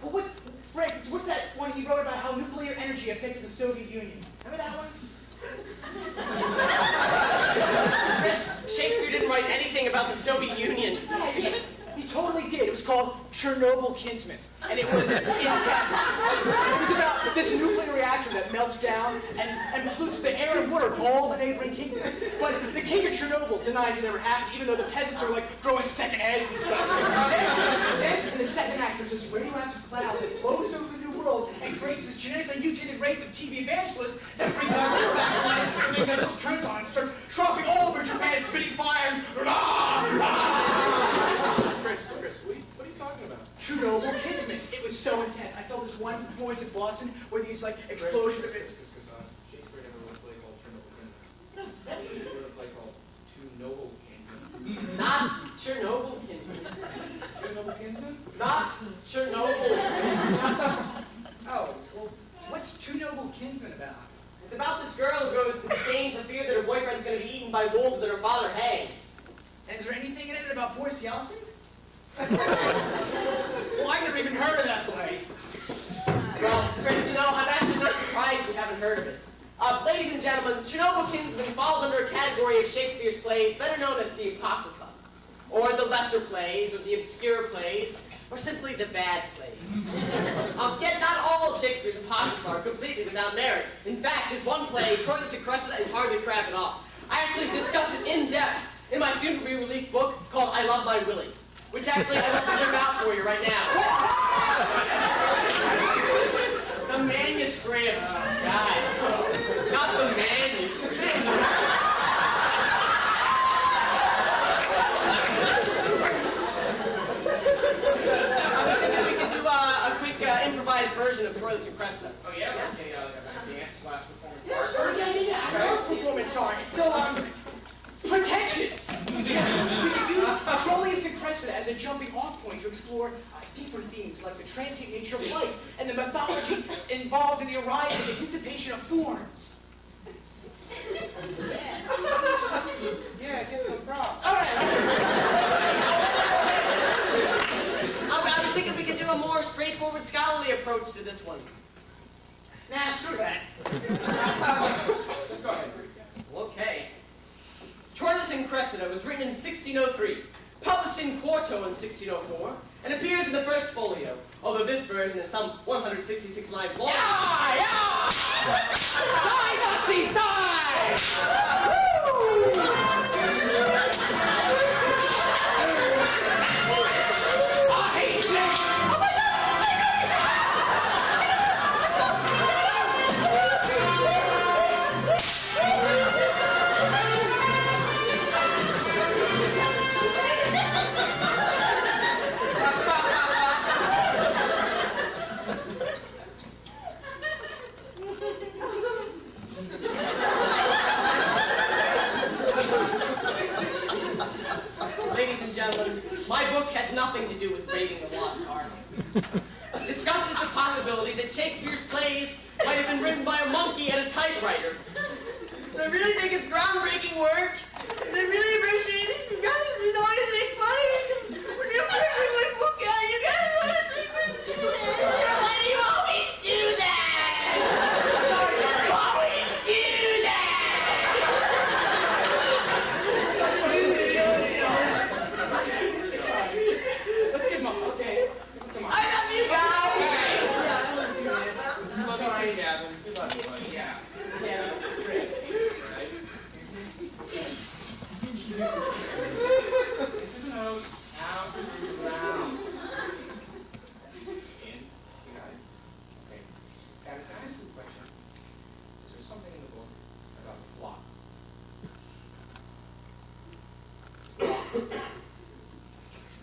But for instance, what's that one he wrote about how nuclear energy affected the Soviet Union? Remember that one? Chris, Shakespeare didn't write anything about the Soviet Union. Yeah, he totally did. It was called Chernobyl Kinsman. And it was intense. It was about this nuclear reactor that melts down and pollutes the air and water of all the neighboring kingdoms. But the king of Chernobyl denies it ever happened, even though the peasants are like growing second heads and stuff. Then in the second act, there's this radioactive cloud that flows over the New World and creates this genetically mutated race of TV evangelists that bring the war back to life. And then Guzzle turns on and starts tromping all over Japan, spitting fire and Chris, what are you talking about? Chernobyl Kinsman. It was so intense. I saw this one performance in Boston where these like explosions of it. Shakespeare never wrote a play called Chernobyl Kingdom. He wrote a play called Two Noble Kingdom. Not Chernobyl Kinsman. Chernobyl Kinsman? Not Chernobyl. Oh, well, what's Two Noble Kinsman about? It's about this girl who goes insane for fear that her boyfriend's going to be eaten by wolves and her father hanged. And is there anything in it about Boris Yeltsin? Well, I never even heard of that play. Well, Chris, you know, I'm actually not surprised you haven't heard of it. Ladies and gentlemen, Chernobyl Kinsman falls under a category of Shakespeare's plays better known as the Apocrypha, or the lesser plays, or the obscure plays, or simply the bad plays. Yet not all of Shakespeare's Apocrypha are completely without merit. In fact, his one play, Troilus and Cressida, is hardly crap at all. I actually discussed it in depth in my soon-to-be-released book called I Love My Willie, which actually I love to give out for you right now. The manuscript, guys. Not the manuscript. I was thinking we could do a quick improvised version of Troilus and Cressida. Oh yeah? Okay, dance/performance Yeah, art. sure, yeah. I love performance art. It's so, pretentious. We could use Troilus and Cressida as a jumping off point to explore deeper themes like the transient nature of life and the mythology involved in the arising and dissipation of forms. Yeah, get some props. All right. I was thinking we could do a more straightforward scholarly approach to this one. Nah, screw that. Let's go ahead. Okay. Troilus and Cressida was written in 1603, published in quarto in 1604, and appears in the first folio, although this version is some 166 lines long. Yeah! Die, Nazis, die! I hate snakes! Oh my God, it's a and gentlemen, my book has nothing to do with raiding the lost ark. It discusses the possibility that Shakespeare's plays might have been written by a monkey and a typewriter. But I really think it's groundbreaking work, and I really appreciate it. You guys, you know, I just make fun of it, because whenever I bring my book out, you guys always make fun of it. Why do you always do that? Always do that! Let's give him up. Okay. Come on. I love you guys! Love you too, Gavin. We love you, buddy. Yeah. Yeah, that's great. Right? Out to the ground. In. You got it? Okay. Gavin, can I ask you a question? Is there something in the book about the plot?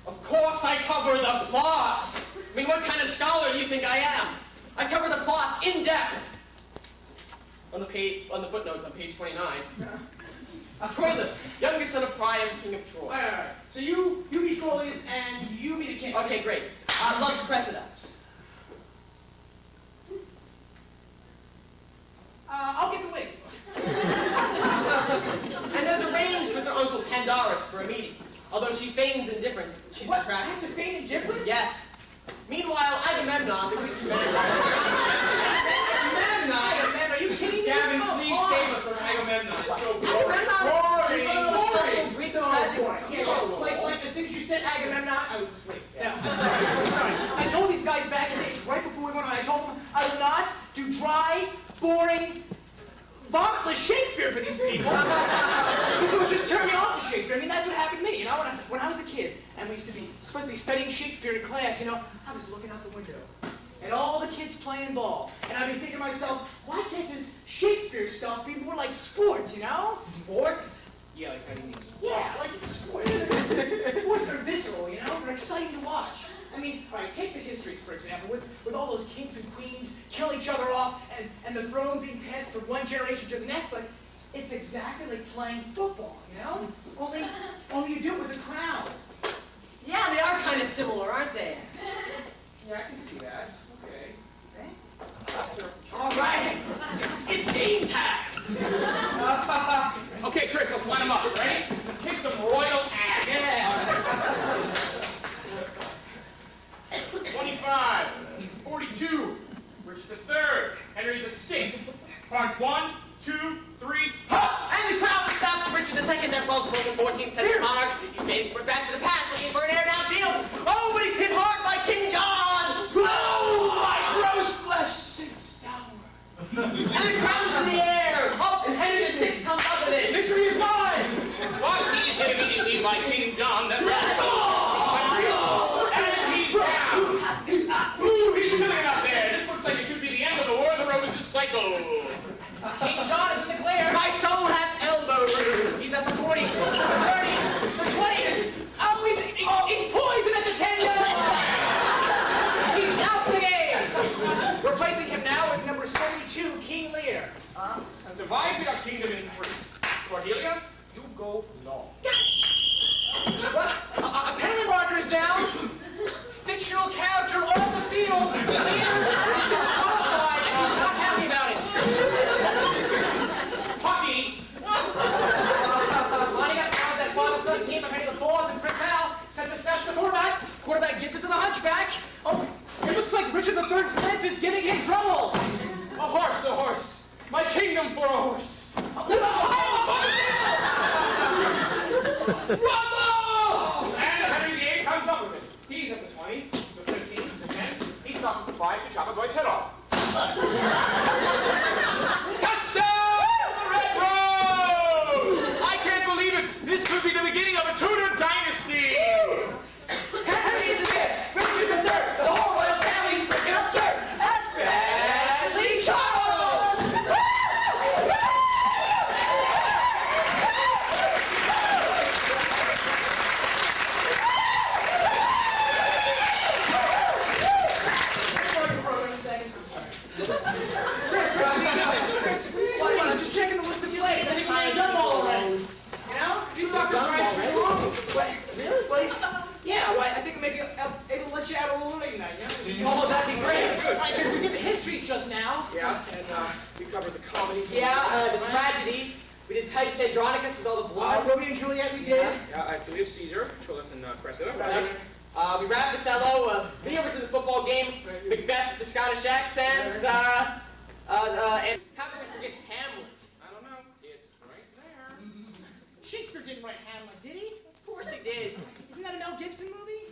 Of course I cover the plot! I mean, what kind of scholar do you think I am? I cover the plot in depth. On the footnotes on page 29. Troilus, youngest son of Priam, king of Troy. All right. So you be Troilus and you be the king. Okay, great. Loves Cressidas. I'll get the wig. And has arranged with her uncle Pandarus for a meeting. Although she feigns indifference, she's What? I attracted. have to feign indifference? Yes. Meanwhile, Agamemnon, the Greek commander, Agamemnon, are you kidding me? Gavin, Come please on. save us from Agamemnon. It's so boring. Agamemnon is one of those colorful Greek tragic. Like as soon as you said Agamemnon, I was asleep. Yeah, I'm sorry. I told these guys backstage right before we went on. I told them I will not do dry, boring, vomitless Shakespeare for these people. Because it would just turn me off to Shakespeare. I mean, that's what happened to me. You know, when I was a kid and we used to be supposed to be studying Shakespeare in class, you know, I was looking out the window and all the kids playing ball, and I'd be thinking to myself, why can't this Shakespeare stuff be more like sports? You know? Sports? Yeah, like how do you mean? Yeah, like sports. Sports are visceral, you know? They're exciting to watch. I mean, all right, take the histories, for example, with all those kings and queens killing each other off and the throne being passed from one generation to the next. Like, it's exactly like playing football, you know? Only you do it with a crowd. Yeah, they are kind of similar, aren't they? Yeah, I can see that. Okay. All right, it's game time. Okay, Chris, let's line them up. Ready? Let's kick some royal ass. Yeah. 25, 42, Richard III, Henry VI, Part 1, 2, 3, And the crowd was stopped to Richard II, that well-spoken 14th century monarch. He's fading for back to the past, looking for an air downfield. Oh, but he's hit hard by King John! Oh, my gross flesh sinks downwards. And the crowd was in the air. Oh, and Henry VI comes up with it. Victory is mine. What? He's hit immediately by King John. That's right. And he's down. Ooh, he's coming up there. This looks like it could be the end of the War of the Roses cycle. King John is in the clear. My soul hath elbow room. He's at the 40, the 30, The 20. Oh, he's poisoned at the 10-yard line. He's out the game. Replacing him now is number 72, King Lear. And divide our kingdom in three. Cordelia, you go long. What? A penalty marker is down. Fictional character on the field. Lear is disqualified and he's not happy about it. Hockey, Lining up now is that father-son team of Henry IV and Prince Hal. Sent the snaps to the quarterback. Quarterback gives it to the hunchback. Oh, it looks like Richard III's limp is giving him trouble. a horse. My kingdom for a horse. Rumble! And Henry VIII comes up with it. He's at the 20, the 15, the 10. He stops at the 5 to chop his wife's head off. Touchdown! The Red Rose! I can't believe it. This could be the beginning of a Tudor dynasty. Henry is dead. Richard III, the whole royal family is freaking absurd. Especially Charles! Chris, what? I'm just checking the list of plays. I think we've done them all already. You know? You've got the right. Titus Andronicus with all the blood. Romeo and Juliet we did. Julius Caesar, Troilus and Cressida. We wrapped Othello. Leo was in the football game. Macbeth, the Scottish accents. And how can we forget Hamlet? I don't know. It's right there. Shakespeare didn't write Hamlet, did he? Of course he did. Isn't that a Mel Gibson movie?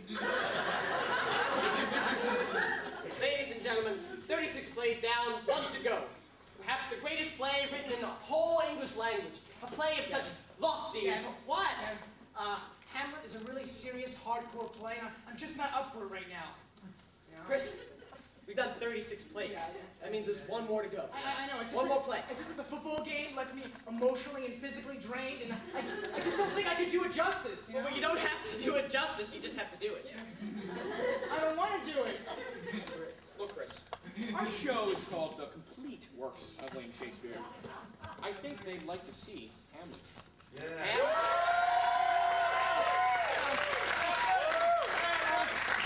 Ladies and gentlemen, 36 plays down, 1 to go. Perhaps the greatest play written in the whole English language. A play of such lofty... Yeah. What? Hamlet is a really serious, hardcore play, and I'm just not up for it right now. Chris, we've done 36 plays. That means there's 1 more to go. I know. It's just One more play. It's just that the football game left me emotionally and physically drained, and I just don't think I could do it justice. Well, you don't have to do it justice. You just have to do it. I don't want to do it. Look, Chris, our show is called The Complete Works of William Shakespeare. I think they'd like to see Hamlet.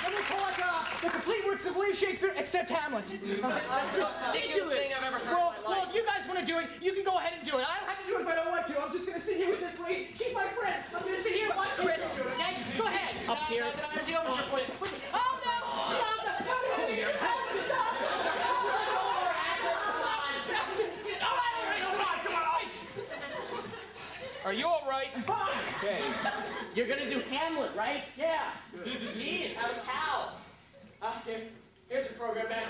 Let me call it the complete works of William Shakespeare, except Hamlet. That's the most ridiculous thing I've ever heard in my Well, life. if you guys want to do it, you can go ahead and do it. I don't have to do it if I don't want to. I'm just going to sit here with this lady. She's my friend. I'm going to sit here and watch Chris do it, okay? Go ahead. Up here. There's the overture for you. Oh, no! Stop that! No, stop! Are you all right? Okay. You're gonna do Hamlet, right? Yeah. Jeez, have a cow. Here's your program back.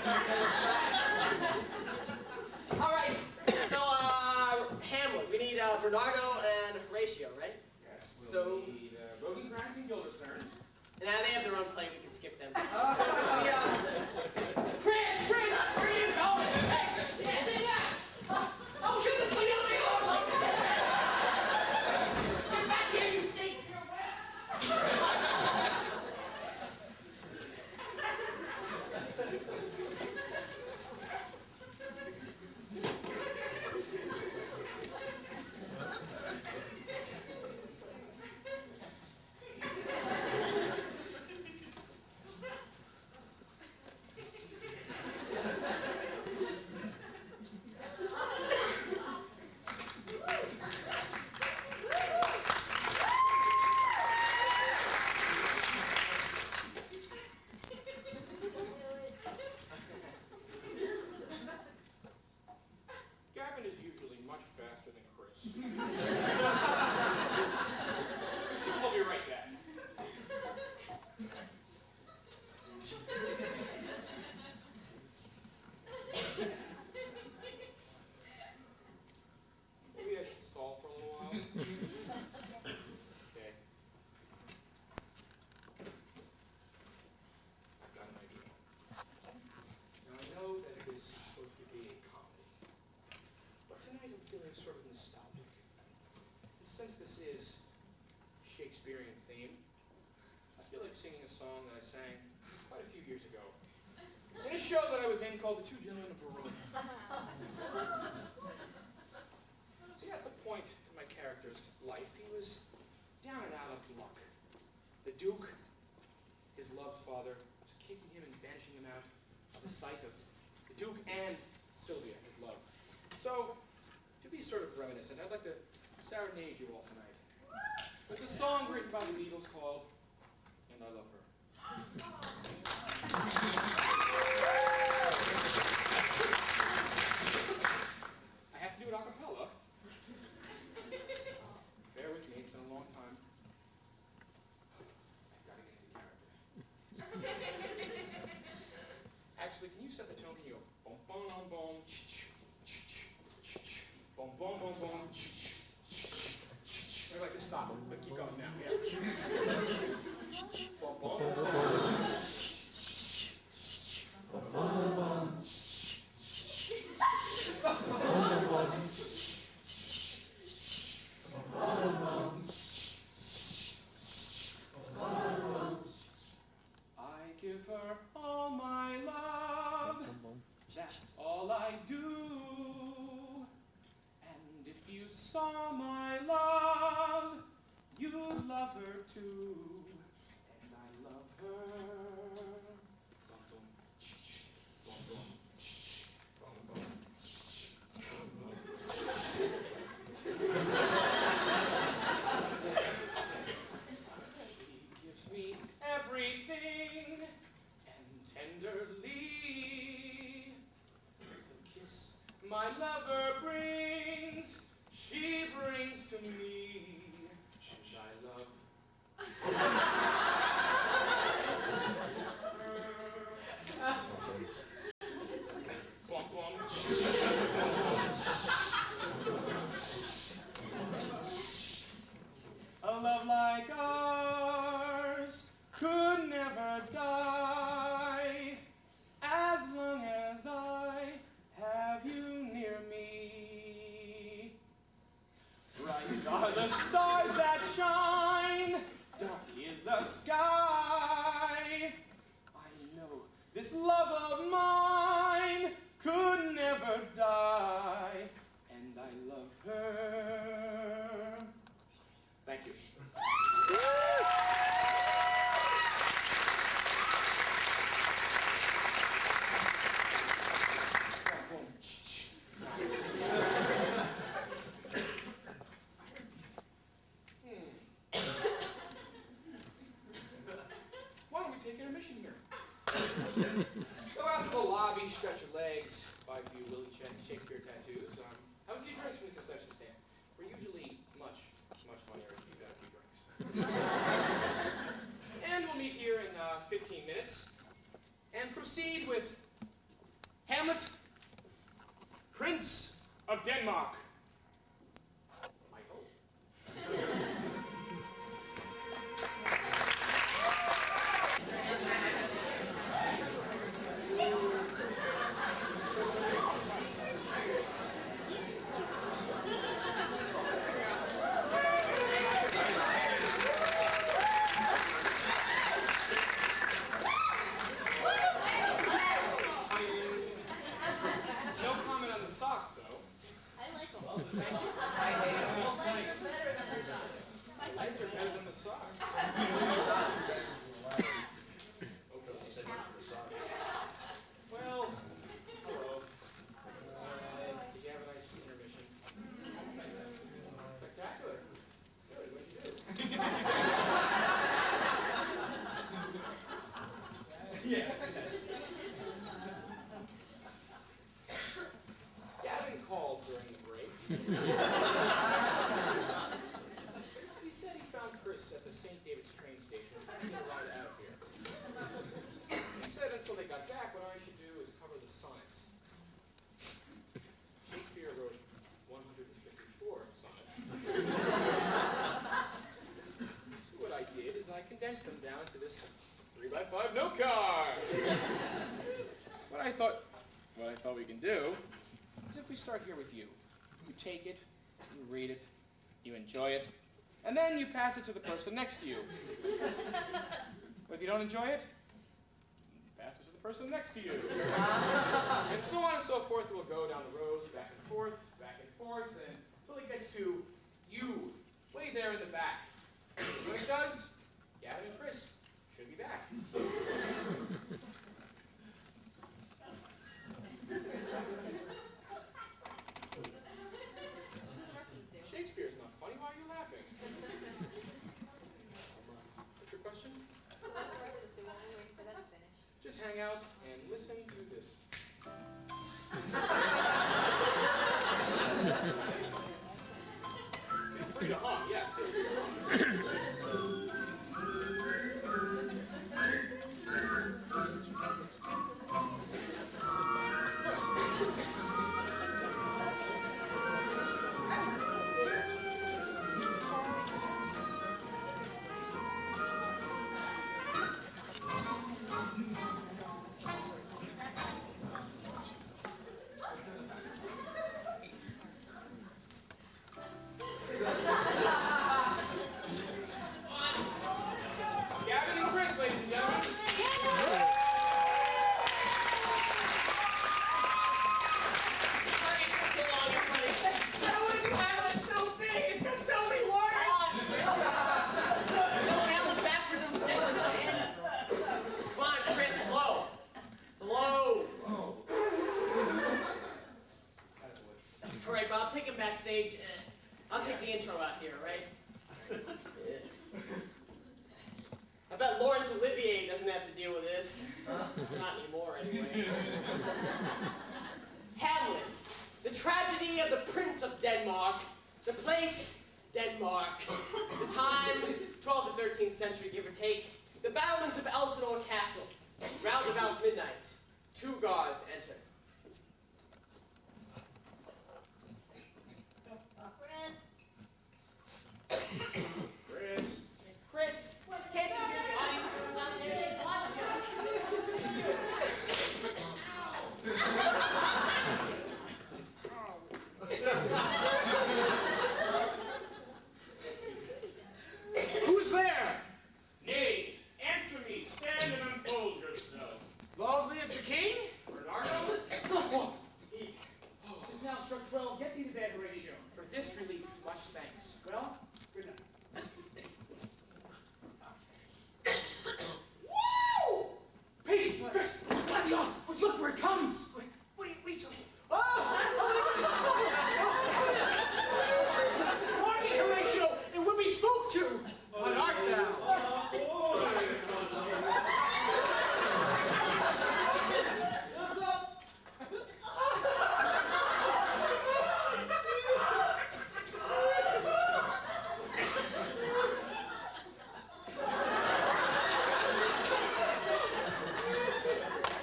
All right. So, Hamlet. We need Bernardo and Horatio, right? Yes. So- We need Rosencrantz and Guildenstern. And now they have their own play. We can skip them. So we, Chris, where are you going? Hey, stay back. Oh, shoot this lady on the floor. Get back here, you stink. You're wet. Gavin is usually much faster than Chris. I'll be right back. Maybe I should stall for a little while. Okay. I've got an idea. Now I know that it is supposed to be a comedy, but tonight I'm feeling sort of nostalgic. And since this is Shakespearean theme, I feel like singing a song that I sang quite a few years ago in a show that I was in called The Two Gentlemen of Verona. See, at the point in my character's life, he was down and out of luck. The Duke, his love's father, was kicking him and banishing him out of the sight of the Duke and Sylvia, his love. So, to be sort of reminiscent, I'd like to serenade you all tonight with a song written by the Beatles called And I Love Her. I have to do it a cappella. Bear with me, it's been a long time. I've got to get into character. Actually, can you set the tone? Can you go boom, boom, boom, boom, boom, boom, boom, boom, I'd like to stop it, but keep going now. Yeah. Boom, boom, boom, boom. I give her all my love. That's all I do. And if you saw my love, you'd love her too. And I love her. Bum, bum, bum, bum, bum, bum, bum, bum. my lover brings, she brings to me, and I love. Blum, blum. A love like ours could never die as long as I have you near me. Bright are the stars that shine, dark is the sky. I know this love of mine could never die, and I love her. Thank you. Why don't we take intermission here? Go out to the lobby, stretch your legs, buy a few Willie Shakespeare tattoos, have a few drinks from the concession stand. We're usually much funnier if you've had a few drinks. And we'll meet here in 15 minutes and proceed with Hamlet, Prince of Denmark. I hope. No comment on the socks, though. I like them. Oh, thank you. The lights are better than the socks. Well, hello. Did you have a nice intermission? Spectacular. Good, what'd you do? Yes. Gavin called during the break. He said he found Chris at the St. David's train station trying to get a ride out of here. He said until they got back, what I should do is cover the sonnets. Shakespeare wrote 154 sonnets. So what I did is I condensed them down to this 3x5 note card. What I thought we can do is if we start here with you. You take it, you read it, you enjoy it, and then you pass it to the person next to you. But if you don't enjoy it, you pass it to the person next to you. And so on and so forth. We'll go down the rows, back and forth, and until it gets to you, way there in the back. When it does, Gavin and Chris should be back. Shakespeare's not funny. Why are you laughing? What's your question? Just hang out and listen to this. Feel free to hum, yes. Gavin and Chris, ladies and gentlemen. I'll take him backstage. I'll take the intro out here, right? I bet Laurence Olivier doesn't have to deal with this. Not anymore, anyway. Hamlet, the tragedy of the Prince of Denmark. The place, Denmark. The time, 12th to 13th century, give or take. The battlements of Elsinore Castle. Round about midnight. 2 guards enter. Chris, can't you hear the audience out there? Who's there? Nay, answer me. Stand and unfold yourself. Long live the king? Bernardo, It's now struck 12. Get thee the bed ratio. for this relief, much thanks. Well, good night. Peace! Chris! Let me off! Look where it comes! What are you talking? Market Horatio, and when we spoke to! What art thou?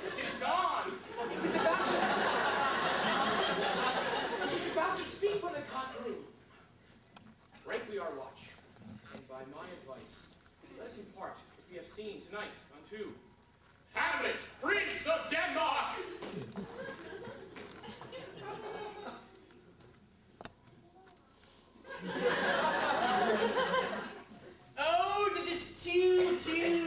It is gone. He's about to speak when the cock crew. Break we our watch, and by my advice, let us impart what we have seen tonight unto Hamlet, Prince of Denmark. Oh, that this too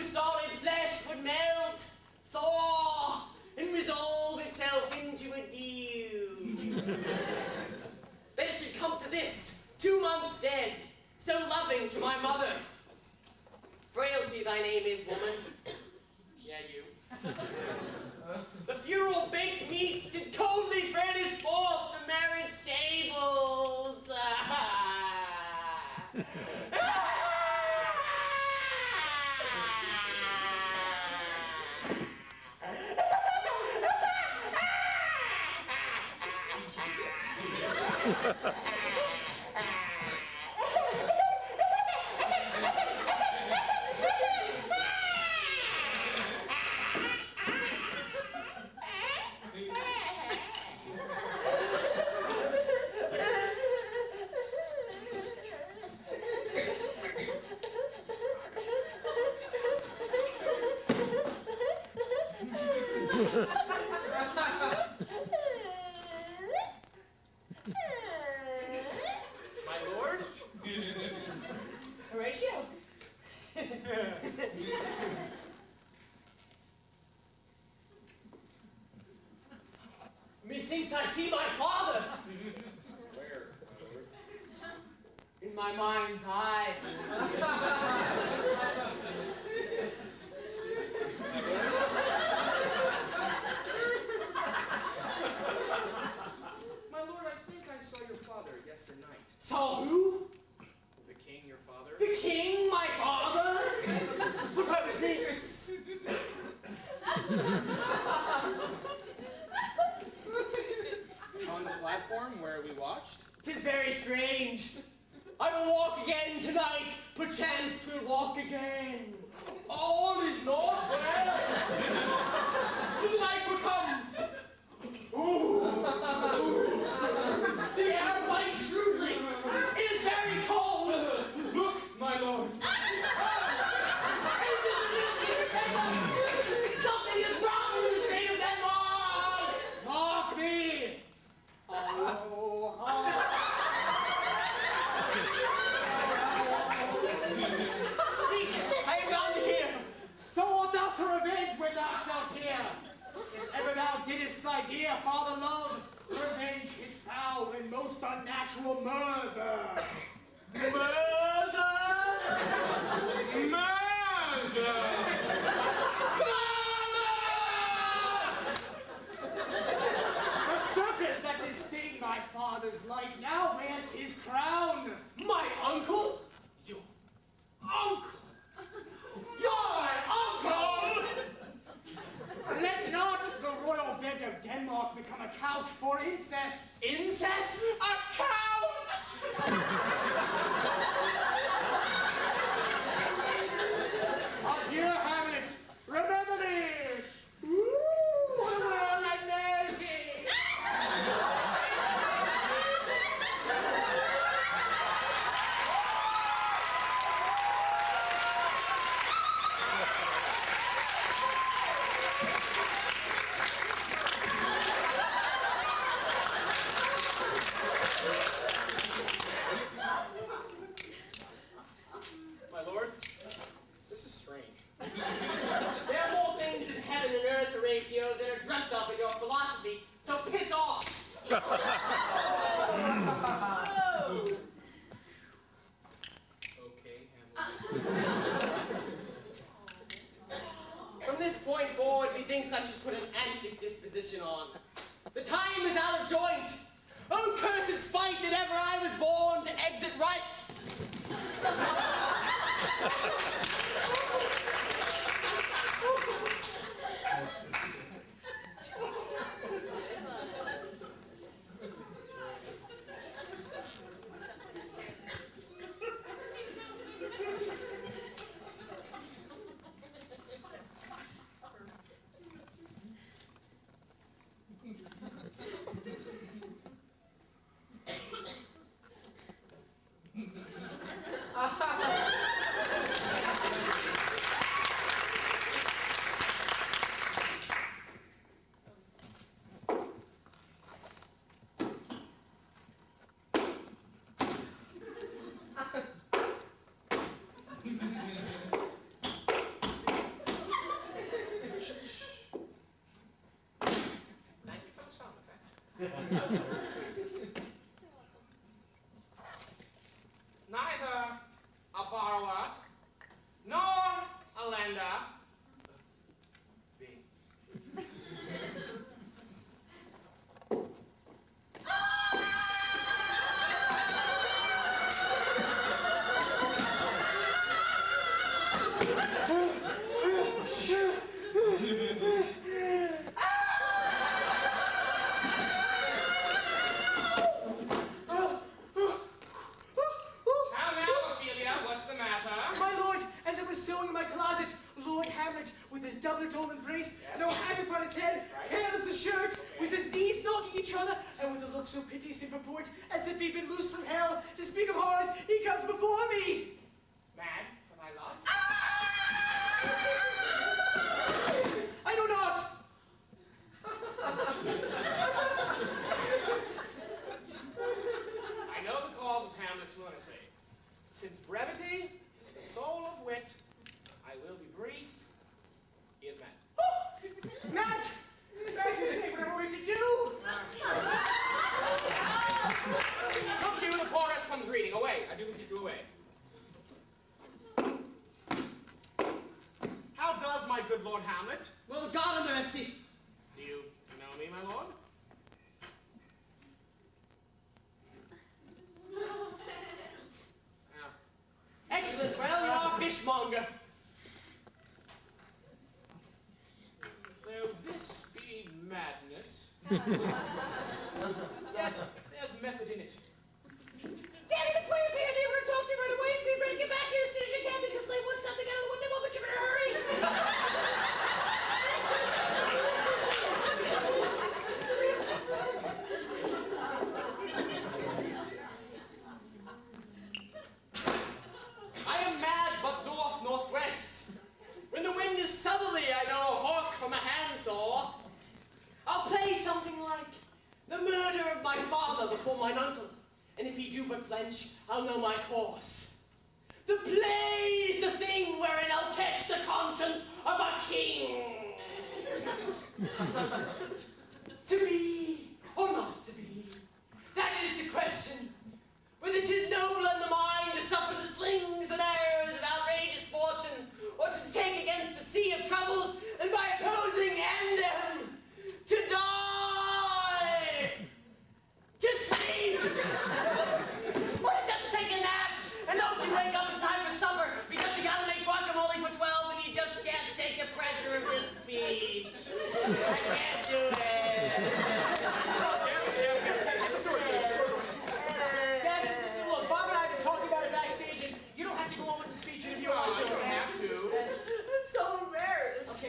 solid flesh would melt, thaw, and resolve itself into a dew. That it should come to this, 2 months dead, so loving to my mother. Frailty thy name is, woman. Yeah, you. The funeral baked meats did coldly furnish forth the marriage tables. my lord. Horatio. Methinks I see my father Where? in my mind's eye. My lord, I think I saw your father yesternight. Saw who? The king, your father. The king, my father? But what was this? On the platform where we watched. 'Tis very strange. I will walk again tonight, perchance 'twill walk again. All is not well. The night will come. Ooh. The air bites shrewdly. It is very cold. Look, my lord. Something is wrong with the state of Denmark. Mark me. Speak, I am bound to hear. So art thou to revenge when thou shalt hear. If ever thou didst thy dear father love, revenge is foul and most unnatural murder. Murder! The serpent that did sting my father's life now wears his crown. My uncle? Your uncle? Your uncle? Let not the royal bed of Denmark become a couch for incest. Incest? There are more things in heaven and earth, Horatio, that are dreamt of in your philosophy, so piss off! Okay, Hamlet. From this point forward, methinks I should put an antic disposition on. The time is out of joint. Oh, cursed spite that ever I was born to exit right. Neither a borrower nor a lender. B. How now, Ophelia? What's the matter? My lord, as I was sewing in my closet, Lord Hamlet, with his doublet all embraced, no hat upon his head, Right. hairless as shirt, with his knees knocking each other, and with a look so piteous in purport, as if he'd been loosed from hell, to speak of horrors, he comes before me. Mad for thy love? I do not. I know the cause of Hamlet's lunacy. Since brevity is the soul of wit, I will be brief. He is mad. Matt, you say whatever we can do. Look you, the chorus comes reading. Away, I do beseech you away. How does my good Lord Hamlet? Well, God of mercy. Do you know me, my lord? Now, Excellent, well, you are fishmonger. though this be madness, yet there's method in it. Daddy, the player's here. They were to talk to you right away, so you better get back here as soon as you can because they want something. I don't know what they want, but you better hurry. I am mad, but north-northwest. When the wind is southerly, I know a hawk from a handsaw. I'll play something like the murder of my father before mine uncle. And if he do but blench, I'll know my course. The play's the thing wherein I'll catch the conscience of a king. To be or not to be, that is the question. Whether 'tis noble in the mind to suffer the slings and arrows of outrageous fortune, or to take against a sea of troubles, and by opposing end them, to die, to sleep, or to just take a nap, and hope you wake up in time for supper, because you gotta make guacamole for 12, and you just can't take the pressure of this speech. I can't do it. Gavin, look, Bob and I have been talking about it backstage, and you don't have to go on with the speech if you No, want you to. don't have to. I'm so embarrassed.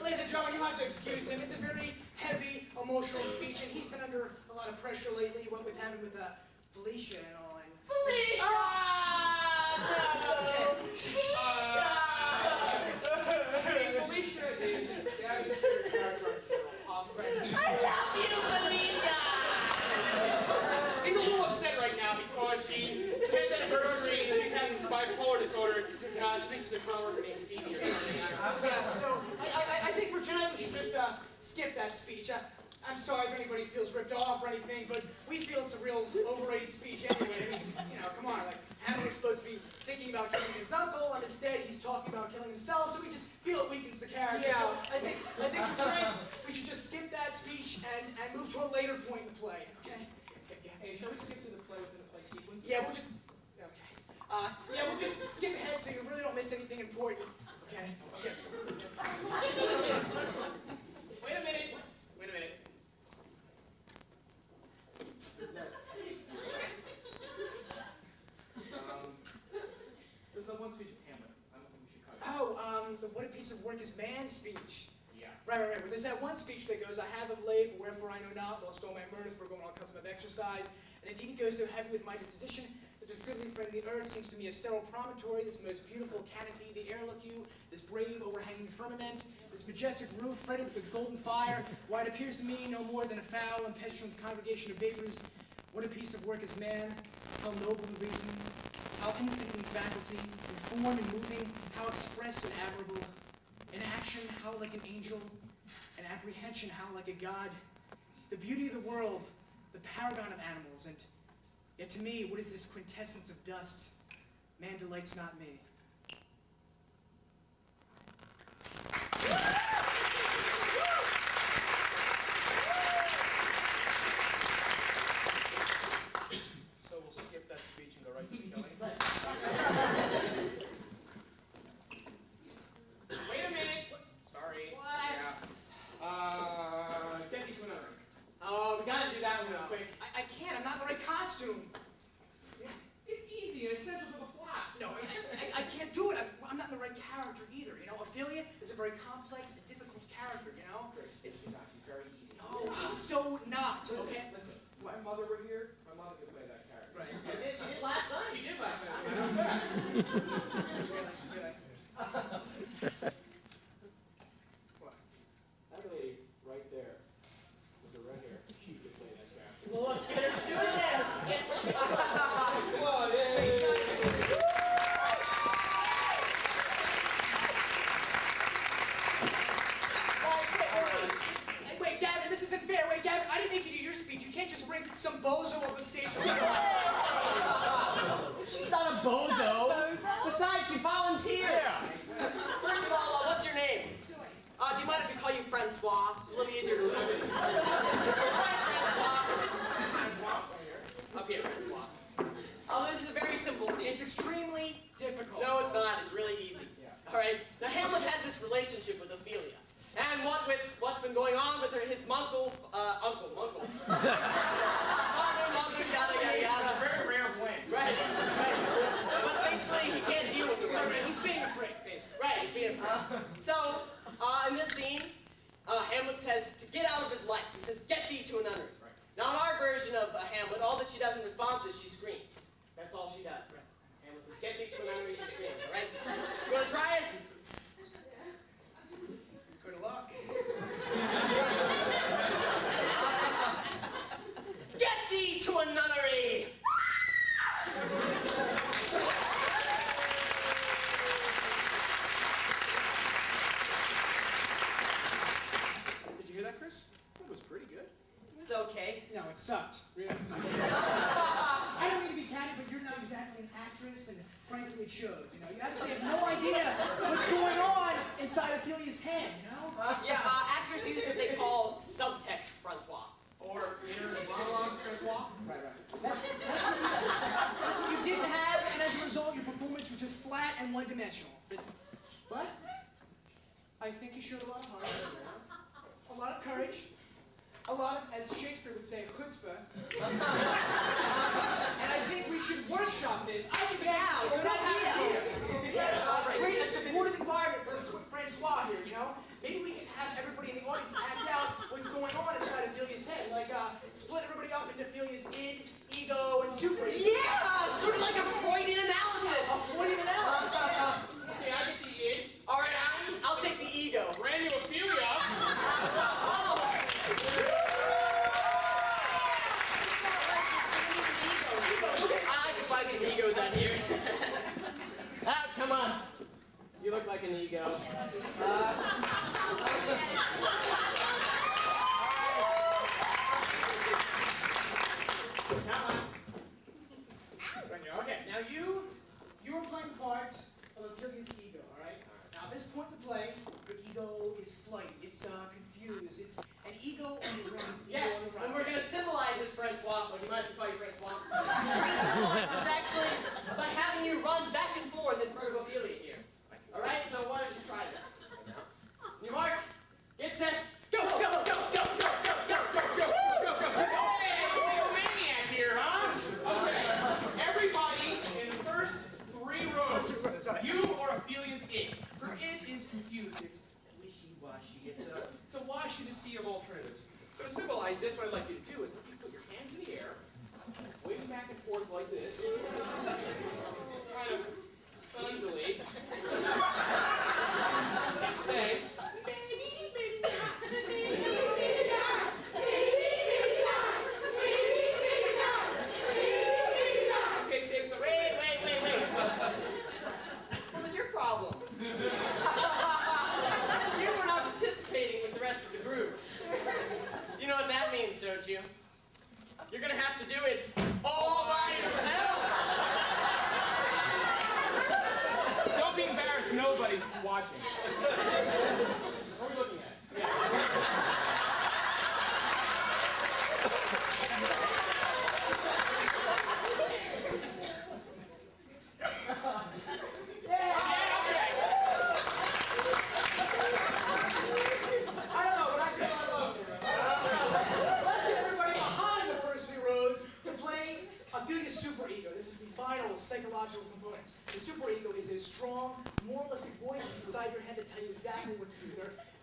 Ladies and gentlemen, you have to excuse him. It's a very heavy, emotional speech, and he's been under a lot of pressure lately, what with having with Felicia and all. And Felicia! Felicia is Dad's favorite character on Carol. I love you, Felicia! He's a little upset right now because she 10th anniversary and she has his bipolar disorder. She thinks it's a crime worker named Phoebe or something. So I think for tonight we should just skip that speech. I'm sorry if anybody feels ripped off or anything, but we feel it's a real overrated speech anyway. I mean, come on, like, Hamlet's supposed to be thinking about killing his uncle, and instead he's talking about killing himself, so we just feel it weakens the character. Yeah. So I think for tonight, we should just skip that speech and move to a later point in the play, okay? Hey, shall we skip to the play within the play sequence? Yeah, we'll just, okay. We'll just skip ahead so you really don't miss anything important, okay? Okay. Wait a minute. There's that one speech of Hamlet. I don't think we should cut it. The what a piece of work is man speech. Yeah. Right. Well, there's that one speech that goes, I have of late, but wherefore I know not, lost all my mirth for going on custom of exercise. And indeed he goes so heavy with my disposition, that this goodly friendly earth seems to me a sterile promontory, this most beautiful canopy, the air look you, this brave overhanging firmament, this majestic roof fretted with a golden fire, while it appears to me no more than a foul and pestilent congregation of vapors. What a piece of work is man, how noble in reason, how infinite in faculty, in form and moving, how express and admirable, in action how like an angel, in apprehension how like a god, the beauty of the world, the paragon of animals, and yet to me, what is this quintessence of dust? Man delights not me. So we'll skip that speech and go right to the killing. Wait a minute. Sorry. What? Yeah. Get me to another. Oh, we gotta do that one real quick. I can't, I'm not in the right costume. It's easy and essential to the plot. No, I can't do it. I'm not in the right character either, Ophelia is a very complex and difficult character, Chris, it's actually very easy. No, she's so not, okay? Listen, if my mother were here, my mother could play that character. Right. She did last time. She did last time. What? That lady right there with the red hair, she could play that character. Well, let's get her to do it then. Wait, Gavin, this isn't fair. Wait, Gavin, I didn't make you do your speech. You can't just bring some bozo up on stage. She's not a bozo. Besides, she volunteered. First of all, what's your name? Do you mind if we call you Francois? It's a little easier to remember. Hi, Francois. Up here, Francois. Oh, this is a very simple scene. It's extremely difficult. No, it's not. It's really easy. Yeah. All right. Now, Hamlet has this relationship with Ophelia. And what's been going on with his uncle. Father, mother, yada, yada, yada. Very rare blend. Right. But basically, he can't deal with the right. He's being a prick, basically. Right, he's being a prick. So, in this scene, Hamlet says to get out of his life. He says, get thee to a nunnery. Right. Now, in our version of Hamlet, all that she does in response is she screams. That's all she does. Right. Hamlet says, get thee to a nunnery, she screams, all right? You want to try it? Good luck. Get thee to a nunnery! Did you hear that, Chris? That was pretty good. It was okay. No, it sucked. Really. I don't mean to be catty, but you're not exactly an actress, and frankly, it shows. You actually have no idea what's going on inside Ophelia's head. Actors use what they call subtext, Francois. Or inner monologue, Francois. Right. That's what you didn't have, and as a result, your performance was just flat and one-dimensional. But I think you showed a lot of heart, a lot of courage, a lot of, as Shakespeare would say, chutzpah. And I think we should workshop this. I think that's good idea. Create a supportive environment for Francois here, Maybe we can have everybody in the audience act out what's going on inside Ophelia's head. Like, split everybody up into Ophelia's id, ego, and super ego. Yeah! Sort of like a Freudian analysis. A Freudian analysis. Okay, I get the id. All right, I'll take the ego. Brand new Ophelia. I can find some egos out here. like an ego. Right here. Okay, now you are playing part of Ophelia's ego, alright? Now at this point in the play, your ego is flighty, it's confused, it's an ego on the run. Yes, and we're going to symbolize this, Francois. Well, you might have to call you Francois. We're going to symbolize this actually by having you run back and forth in front of Ophelia here. Alright, so why don't you try that? You mark, get set, go, go, go, go, go, go, go, go, go, go, go, go. Hey, maniac here, huh? Okay. Everybody in the first 3 rows. You are Ophelia's id. Her id is confused. It's wishy-washy. It's a washy sea of alternatives. So to symbolize this, what I'd like you to do is you put your hands in the air, wave them back and forth like this, kind of undulate, and say, baby, baby, okay, save some. Wait. What was your problem? You were not participating with the rest of the group. You know what that means, don't you? You're gonna have to do it all by yourself. Don't be embarrassed. Nobody's watching. What are we looking at? I don't know, but I feel let's get everybody behind the first 3 rows to play Ophelia's superego. This is the final psychological component. The superego is a strong, moralistic voice inside your head that tell you exactly what to do.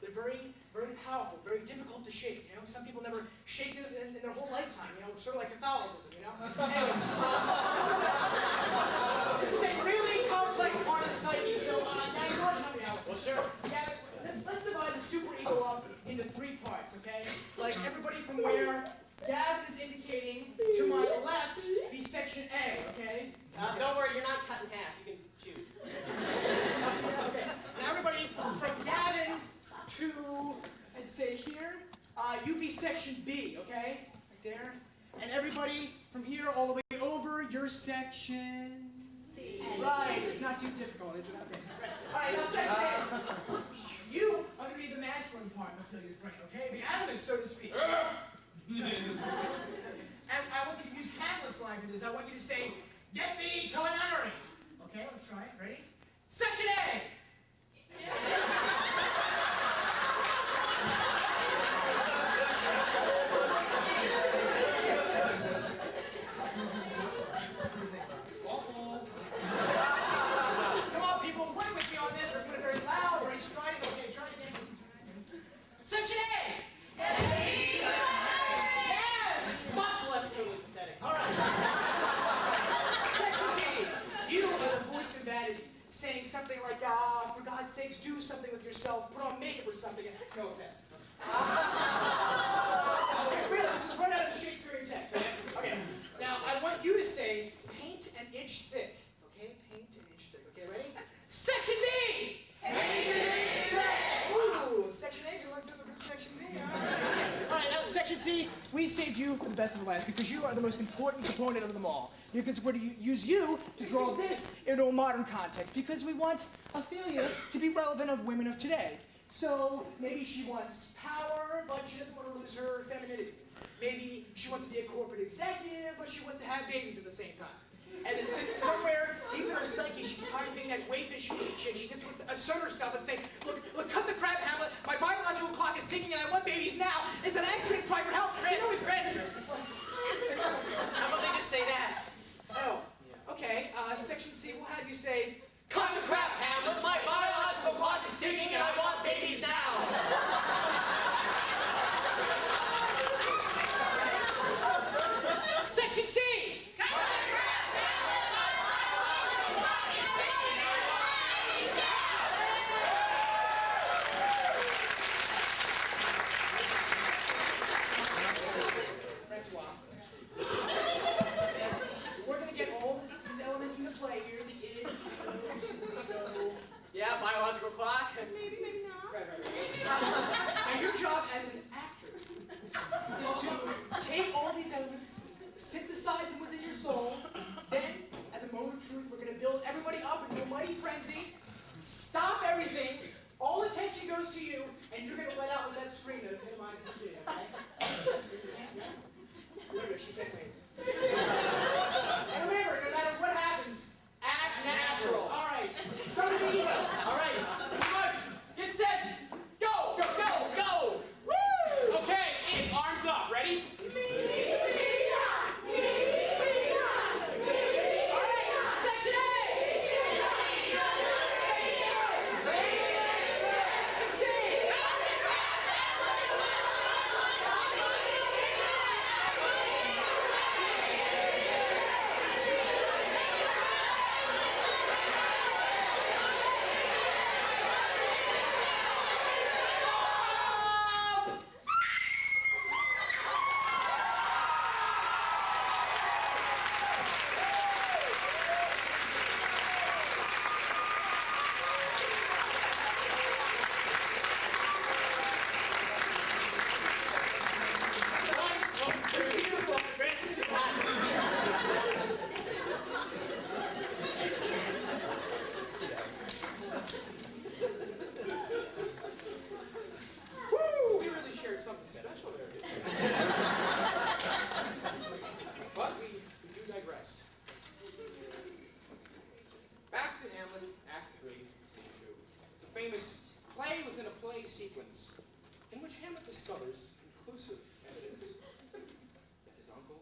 They're very, very powerful, very difficult to shake. You know, some people never shake it in their whole lifetime. You know, sort of like Catholicism. You know. Anyway, this is a really complex part of the psyche. So now you want to help me out. Well, sure. Yeah, let's divide the superego up into 3 parts, okay? Like everybody from where Gavin is indicating to my left be section A, okay? Don't worry, you're not cut in half. You can choose. Okay. Now everybody from Gavin to, I'd say here, you be section B, okay? Right there. And everybody from here all the way over, your section C. Right, it's not too difficult, is it? Okay. Right. All right, now section A. You are going to be the masculine part of Ophelia's brain, okay? The animus, so to speak. And I want you to use Hamlet's line for this. I want you to say, "Get thee to an nunnery." Okay, let's try it. Ready? Section A. Come on, people, work with me on this. I'm doing it very loud, very strident. Okay, try it again. Section A. Yes! Much less totally pathetic. All right. Section B. You are the voice of vanity, saying something like, for God's sakes, do something with yourself, put on makeup or something. No offense. Okay, really, this is right out of the Shakespearean text, right? Okay. Now, I want you to say, paint an inch thick. Okay? Paint an inch thick. Okay, ready? Section B! Paint an inch thick! Ooh, Section A, you looked up for Section B. All right, now, Section C, we saved you for the best of the last because you are the most important component of them all. Because we're going to use you to draw this into a modern context because we want Ophelia to be relevant of women of today. So maybe she wants power, but she doesn't want to lose her femininity. Maybe she wants to be a corporate executive, but she wants to have babies at the same time. And somewhere deep in her psyche, she's tired of being that wayfish chick. She just wants to assert herself and say, look, cut the crap, Hamlet. My biological clock is ticking and I want babies now. Is that I'm taking private help? Chris! How about they just say that? Oh, okay. Section C, we'll have you say, cut the crap, Hamlet. My biological clock is ticking and I want babies now. Section C. Cut the crap, Hamlet. My biological clock is ticking and I want babies now. Francois. We're going to get all these elements into play here. The id, the ego, o'clock. Maybe, maybe not. Right. Now your job as an actress is to take all these elements, synthesize them within your soul, then, at the moment of truth, we're going to build everybody up into a mighty frenzy, stop everything, all attention goes to you, and you're going to let out with that scream that epitomizes the video, okay? Remember, she can't names. And remember, no matter what happens, act natural. All right. Start with the ego. All right. Come on. Get set. Go. Go. Go. Go. Woo! Okay, in, arms up. Ready? All right. Section A. Section C. Beautiful, Chris. Woo! We really shared something special there, didn't we? But we do digress. Back to Hamlet, Act 3, Scene 2. The famous play within a play sequence in which Hamlet discovers conclusive evidence that his uncle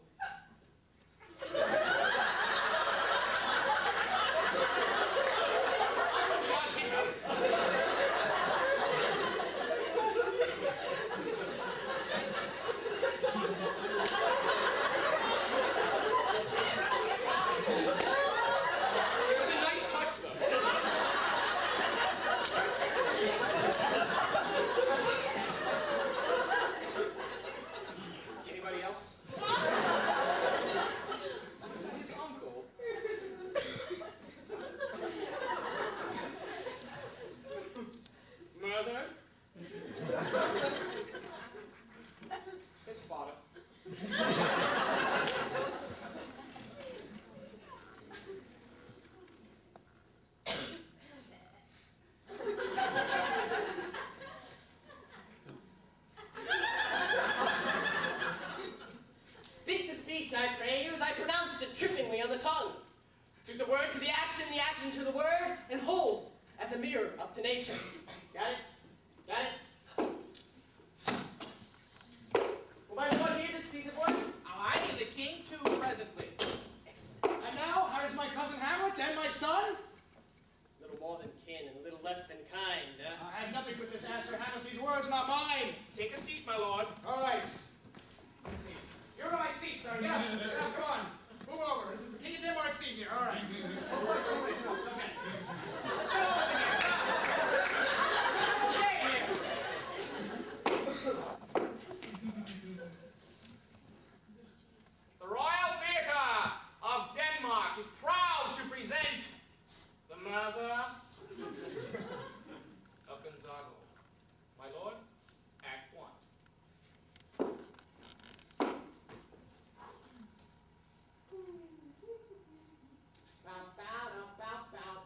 It was a nice touch, though. Anybody else? His uncle. Mother. His father. Speak the speech, I pray you, as I pronounced it trippingly on the tongue. Suit the word to the action to the word, and hold as a mirror up to nature. Got it? Got it? Will my lord hear this piece of work? I and the king too presently. Excellent. And now, here's my cousin Hamlet and my son. Little more than kin and a little less than kind, I have nothing with this answer, Hamlet. These words are not mine. Take a seat, my lord. All right. You're on my seat, sir. Yeah, come on. Move over. This is the King of Denmark's seat here. All right. Okay. Let's go over here. Okay here. The Royal Theatre of Denmark is proud to present the mother of Gonzago. My lord, Act 1. Bow, bow, bow, bow.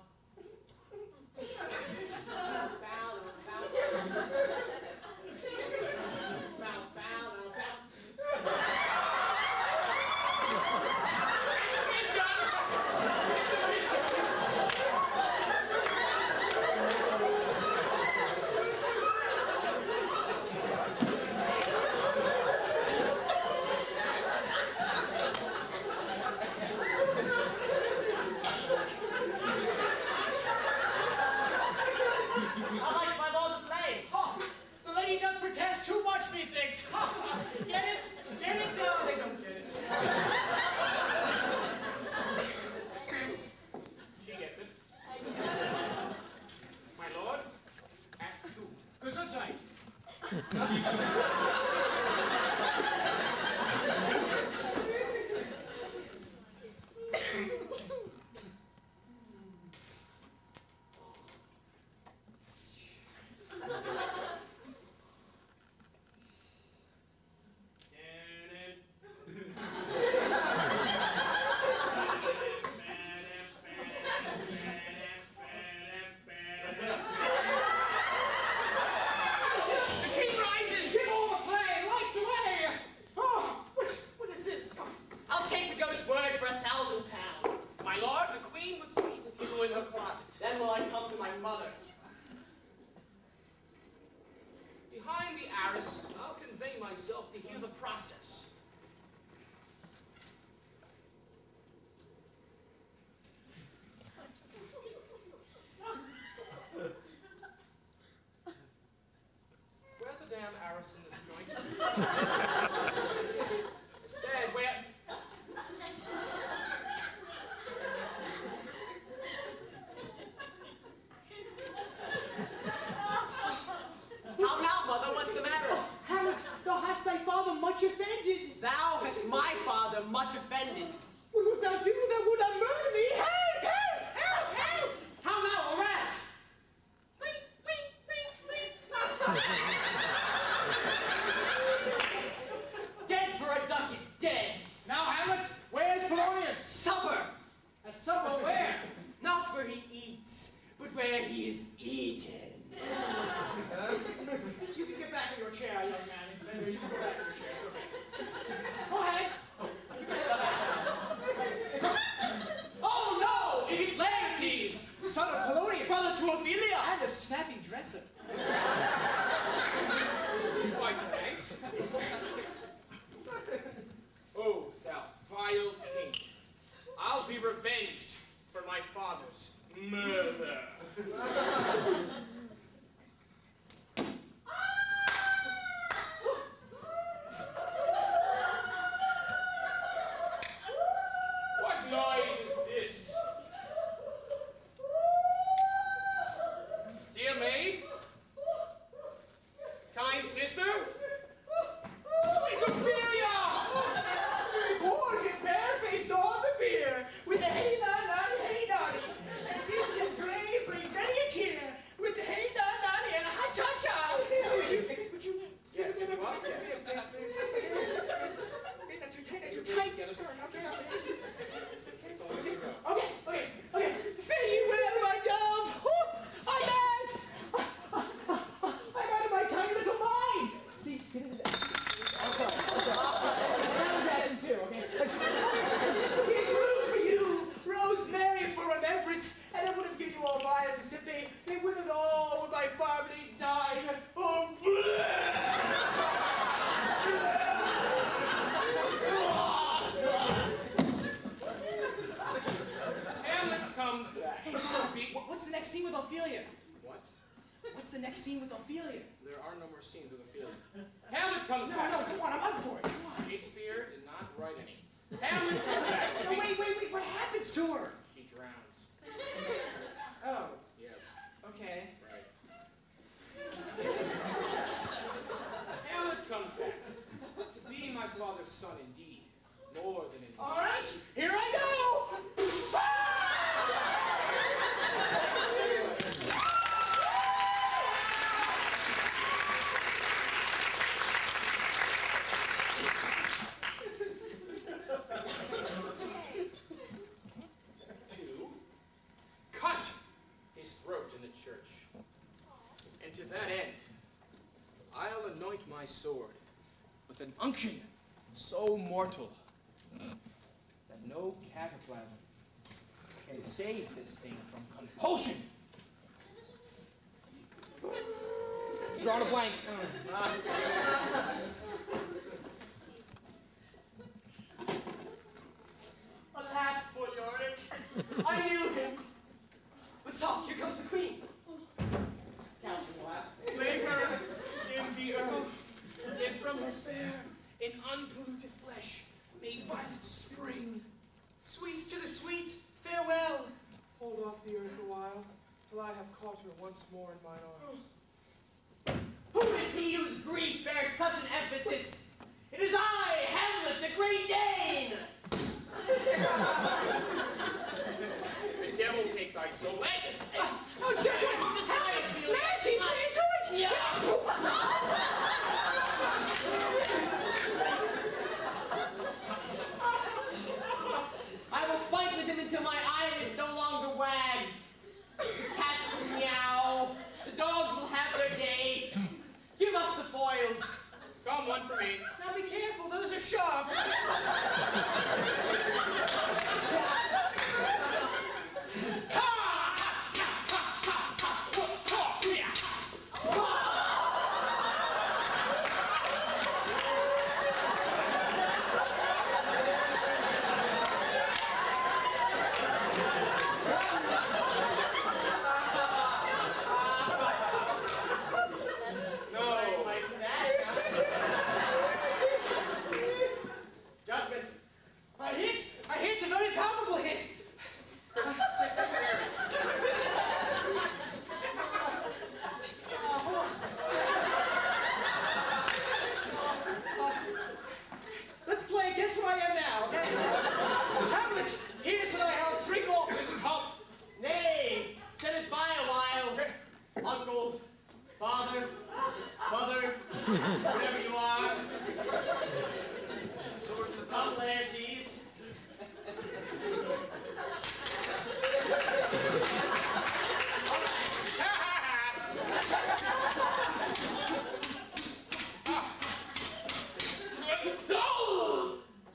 Paris in this joint. I said, wait. How now, mother? What's the matter? Hamlet, thou hast thy father much offended. Thou hast my father much offended. What wilt thou do that would not murder me? Help! Help! Help! Help! How now, a rat? Dead for a ducat, dead. Now, Hamlet, where's Polonius? Supper. At supper where? Not where he eats, but where he is eaten. You can get back in your chair, young man. You can go back in your chair. It's okay. Go ahead. Oh no! It's Laertes! Son of Polonius. Brother to Ophelia! And a snappy dresser. Why, thanks. Oh, thou vile king. I'll be revenged for my father's murder. What noise is this? Dear maid? Kind sister? Sweet Ophelia! Born and barefaced on the beer, with the hey-na-na-hey-noddies, and beating his grave, bring many a tear, with the hey-na-na-noddy and a ha-cha-cha. Would you? Yes, you are. Not too tight, not too tight. Sorry, okay. Fare ye well, my dove. I'm out of my tiny little mind. See, this is... Okay. Too, okay? It's room for you, Rosemary, for remembrance, and I would have given you all vials, except they withered all with my fire, but they died. Oh, Hamlet comes back. Hey, what's the next scene with Ophelia? What? What's the next scene with Ophelia? There are no more scenes with Ophelia. Hamlet comes No, back. come on, I'm up for it. Come on. Shakespeare did not write any. Hamlet comes back. No, wait, what happens to her? She drowns. Oh, Yes, okay. right. Hamlet comes back. To be my father's son indeed. More than indeed. All right, here I go. Cut his throat in the church. And to that end, I'll anoint my sword with an unction so mortal that no cataplasm can save this thing from compulsion. Drawn a blank. Alas, poor Yorick. I knew him. But soft, here comes the queen. Now, Labor in the earth, and from her fair and unpolluted flesh may violets spring. Sweets to the sweet, farewell. Hold off the earth a while, till I have caught her once more in mine arms. who is he whose grief bears such an emphasis? It is I, Hamlet, the Great Dane! The devil take thy soul. Oh, gentlemen, Hamlet! Laertes, what are you doing? I will fight with him until my eyelids no longer wag. The cats will meow. The dogs will have their day. Give us the foils. Come, one for me. Now be careful, those are sharp. Whatever you are. Come, Laertes.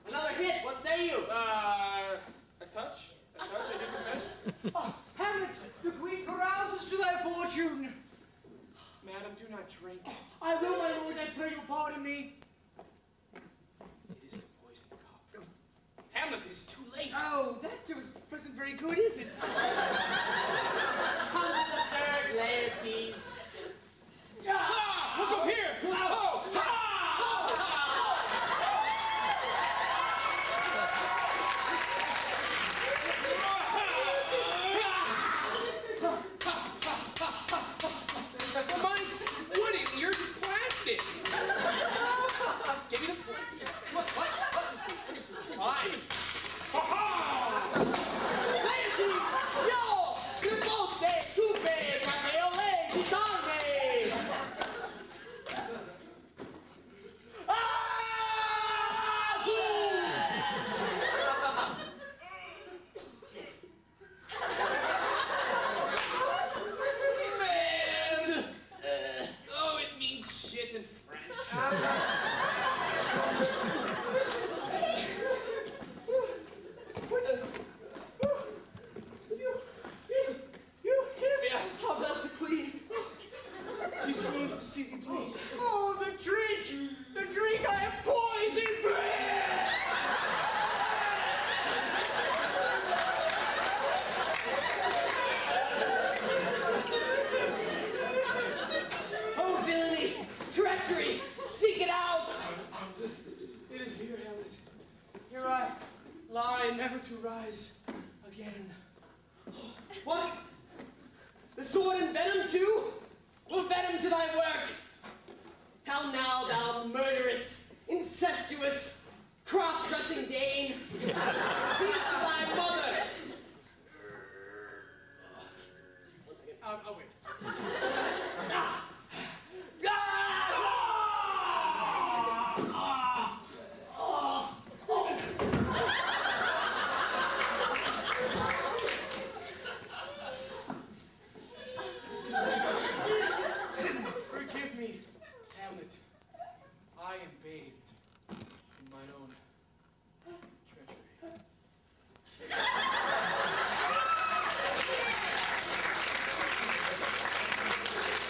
Another hit, what say you? A touch, I do confess. Oh, Hamlet, the queen carouses to thy fortune. Madam, do not drink. I will, my lord, I pray you pardon me. It is the poisoned cup. Hamlet, it is too late. Oh, that wasn't very good, is it? Come to the third, Laertes. Look up here! Oh! Mine's wooden, yours is plastic. Give me this plastic. What? Fine. Laertes! Yo! Que você, tupe, cameole, guitarre! Oh, it means shit in French. How does the queen? She seems to see you bleed. Oh, the drink! The drink! I have poisoned bread! Oh, villainy! Treachery! Seek it out! It is here, Hamlet. Here I lie, never to rise again. What? The sword and venom too? Will venom to thy work? How now, thou murderous, incestuous, cross-dressing Dane? Be it to thy mother! I'll wait. Forgive me, Hamlet. I am bathed in mine own treachery.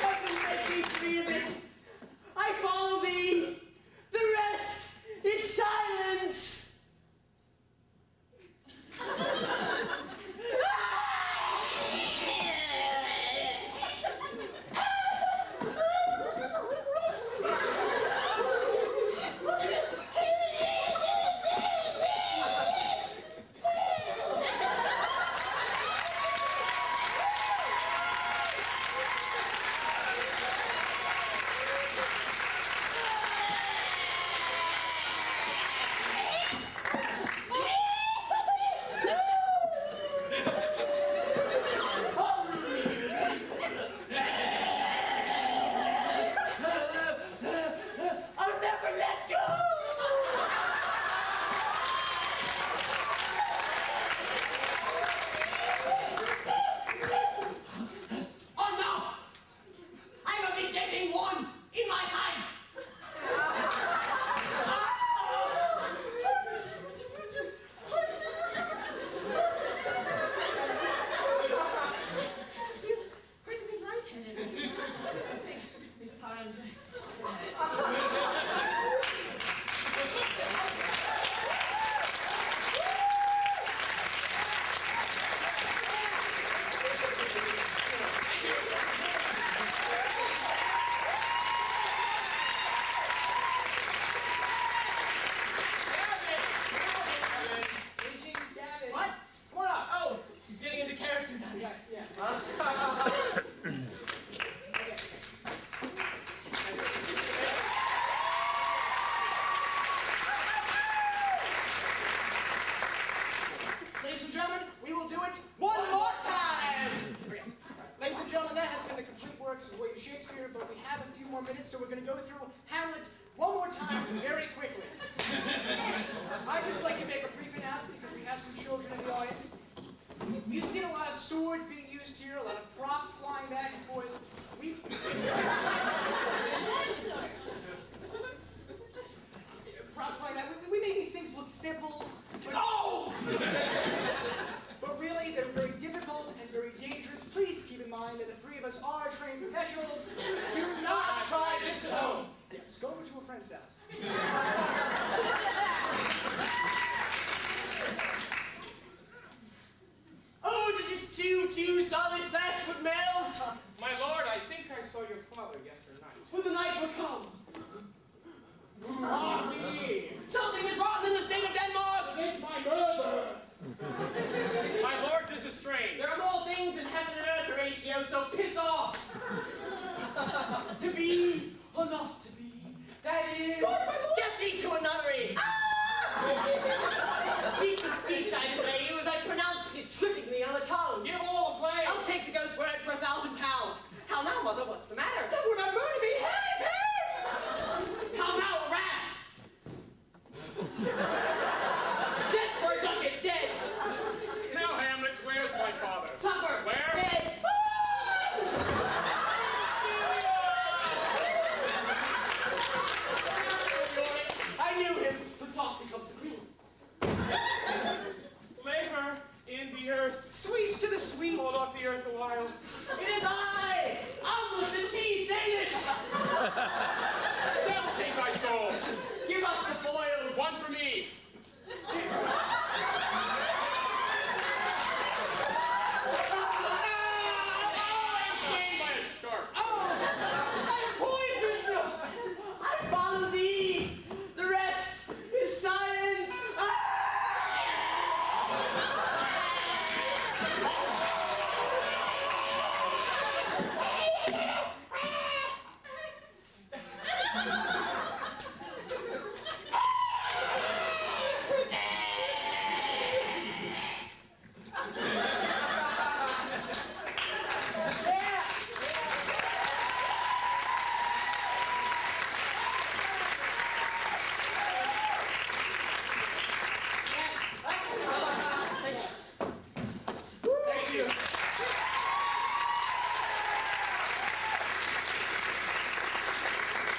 Heaven let me free of it! I follow thee! The rest is silence! I'll never let go! Oh no! I will be getting one in my hand! Pretty big lightheaded. I think it's time to... What? Come on up. Oh, he's getting into character now. Yeah. been the complete works of William Shakespeare, but we have a few more minutes, so we're going to go through Hamlet one more time very quickly. I'd just like to make a brief announcement because we have some children in the audience. You've seen a lot of swords being used here, a lot of props flying back and forth. Props flying back. We make these things look simple. But really, they're very difficult and very dangerous. Please keep in mind that the three of us are trained professionals. Do not try this at home. Yes, go over to a friend's house. Oh, did this too solid flesh would melt? My lord, I think I saw your father yesternight. Will the night will come? Ah, me! Something is rotten in the state of Denmark! It's my murder! My lord, this is strange. There are more things in heaven and earth, Horatio, so piss off! To be or not to be, that is... Get thee to a nunnery! Speak the speech, I pray you, as I pronounced it trippingly on the tongue. Give all a play. I'll take the ghost word for £1,000. How now, mother, what's the matter? That would have murdered me! Hey! How now, a rat? Dead for a ducat, dead! Now, Hamlet, where's my father? Supper! Where? Dead! I knew him, but soft becomes the queen. Lay her in the earth. Sweets to the sweet. Hold off the earth a while. It is I! Hamlet the cheese Danish! Devil take thy soul. Give us the foils! One for me. I'm slain by a shark. I am poisoned! I follow thee! The rest is science! Thank you.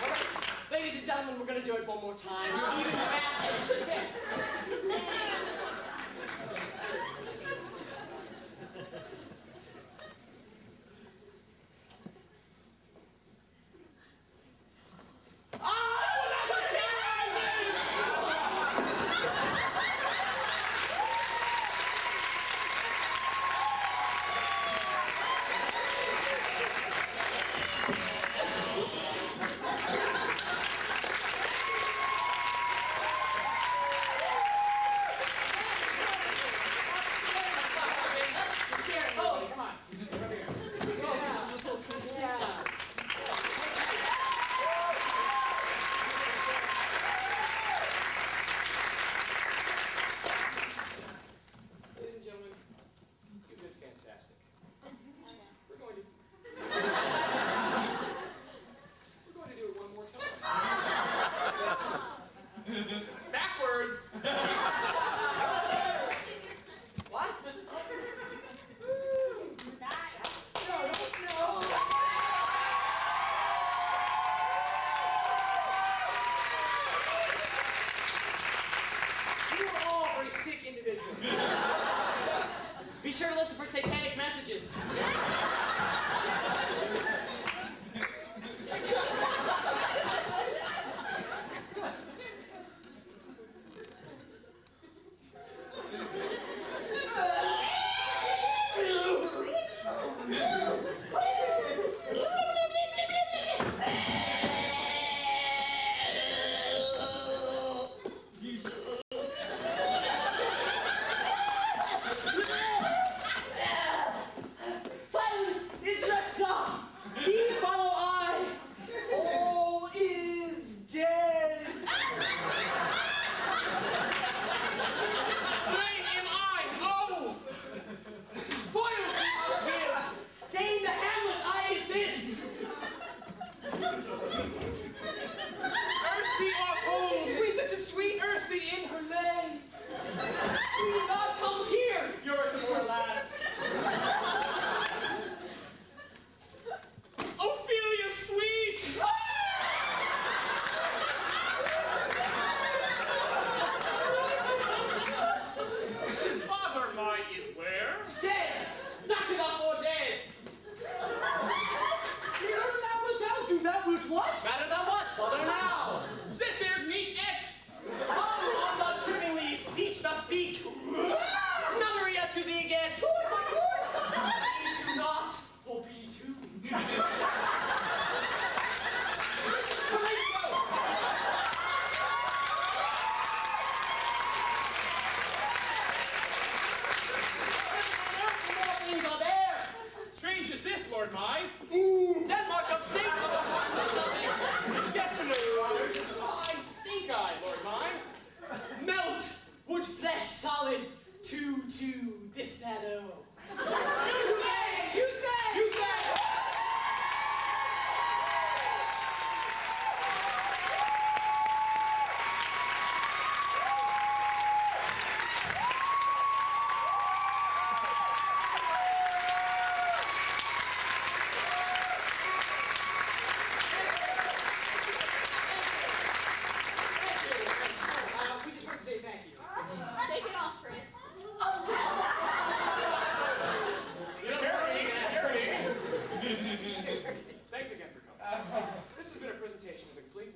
All right, ladies and gentlemen, we're going to do it one more time. Even faster.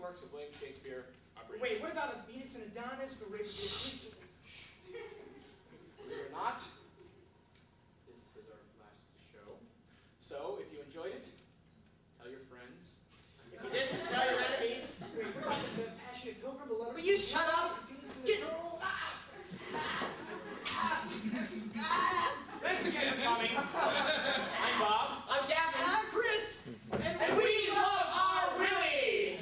works of William Shakespeare, Abridged. Wait, what about a Venus and Adonis, the Rape of the Believe it or not, this is our last show. So, if you enjoyed it, tell your friends. If you didn't, tell your enemies. Wait, what about the Passionate Pilgrim, the Letters Will you from the shut Devil, up? the Phoenix and the Get- Journal? Thanks again for coming. I'm Bob. I'm Gavin. I'm Chris, And we love our Willie!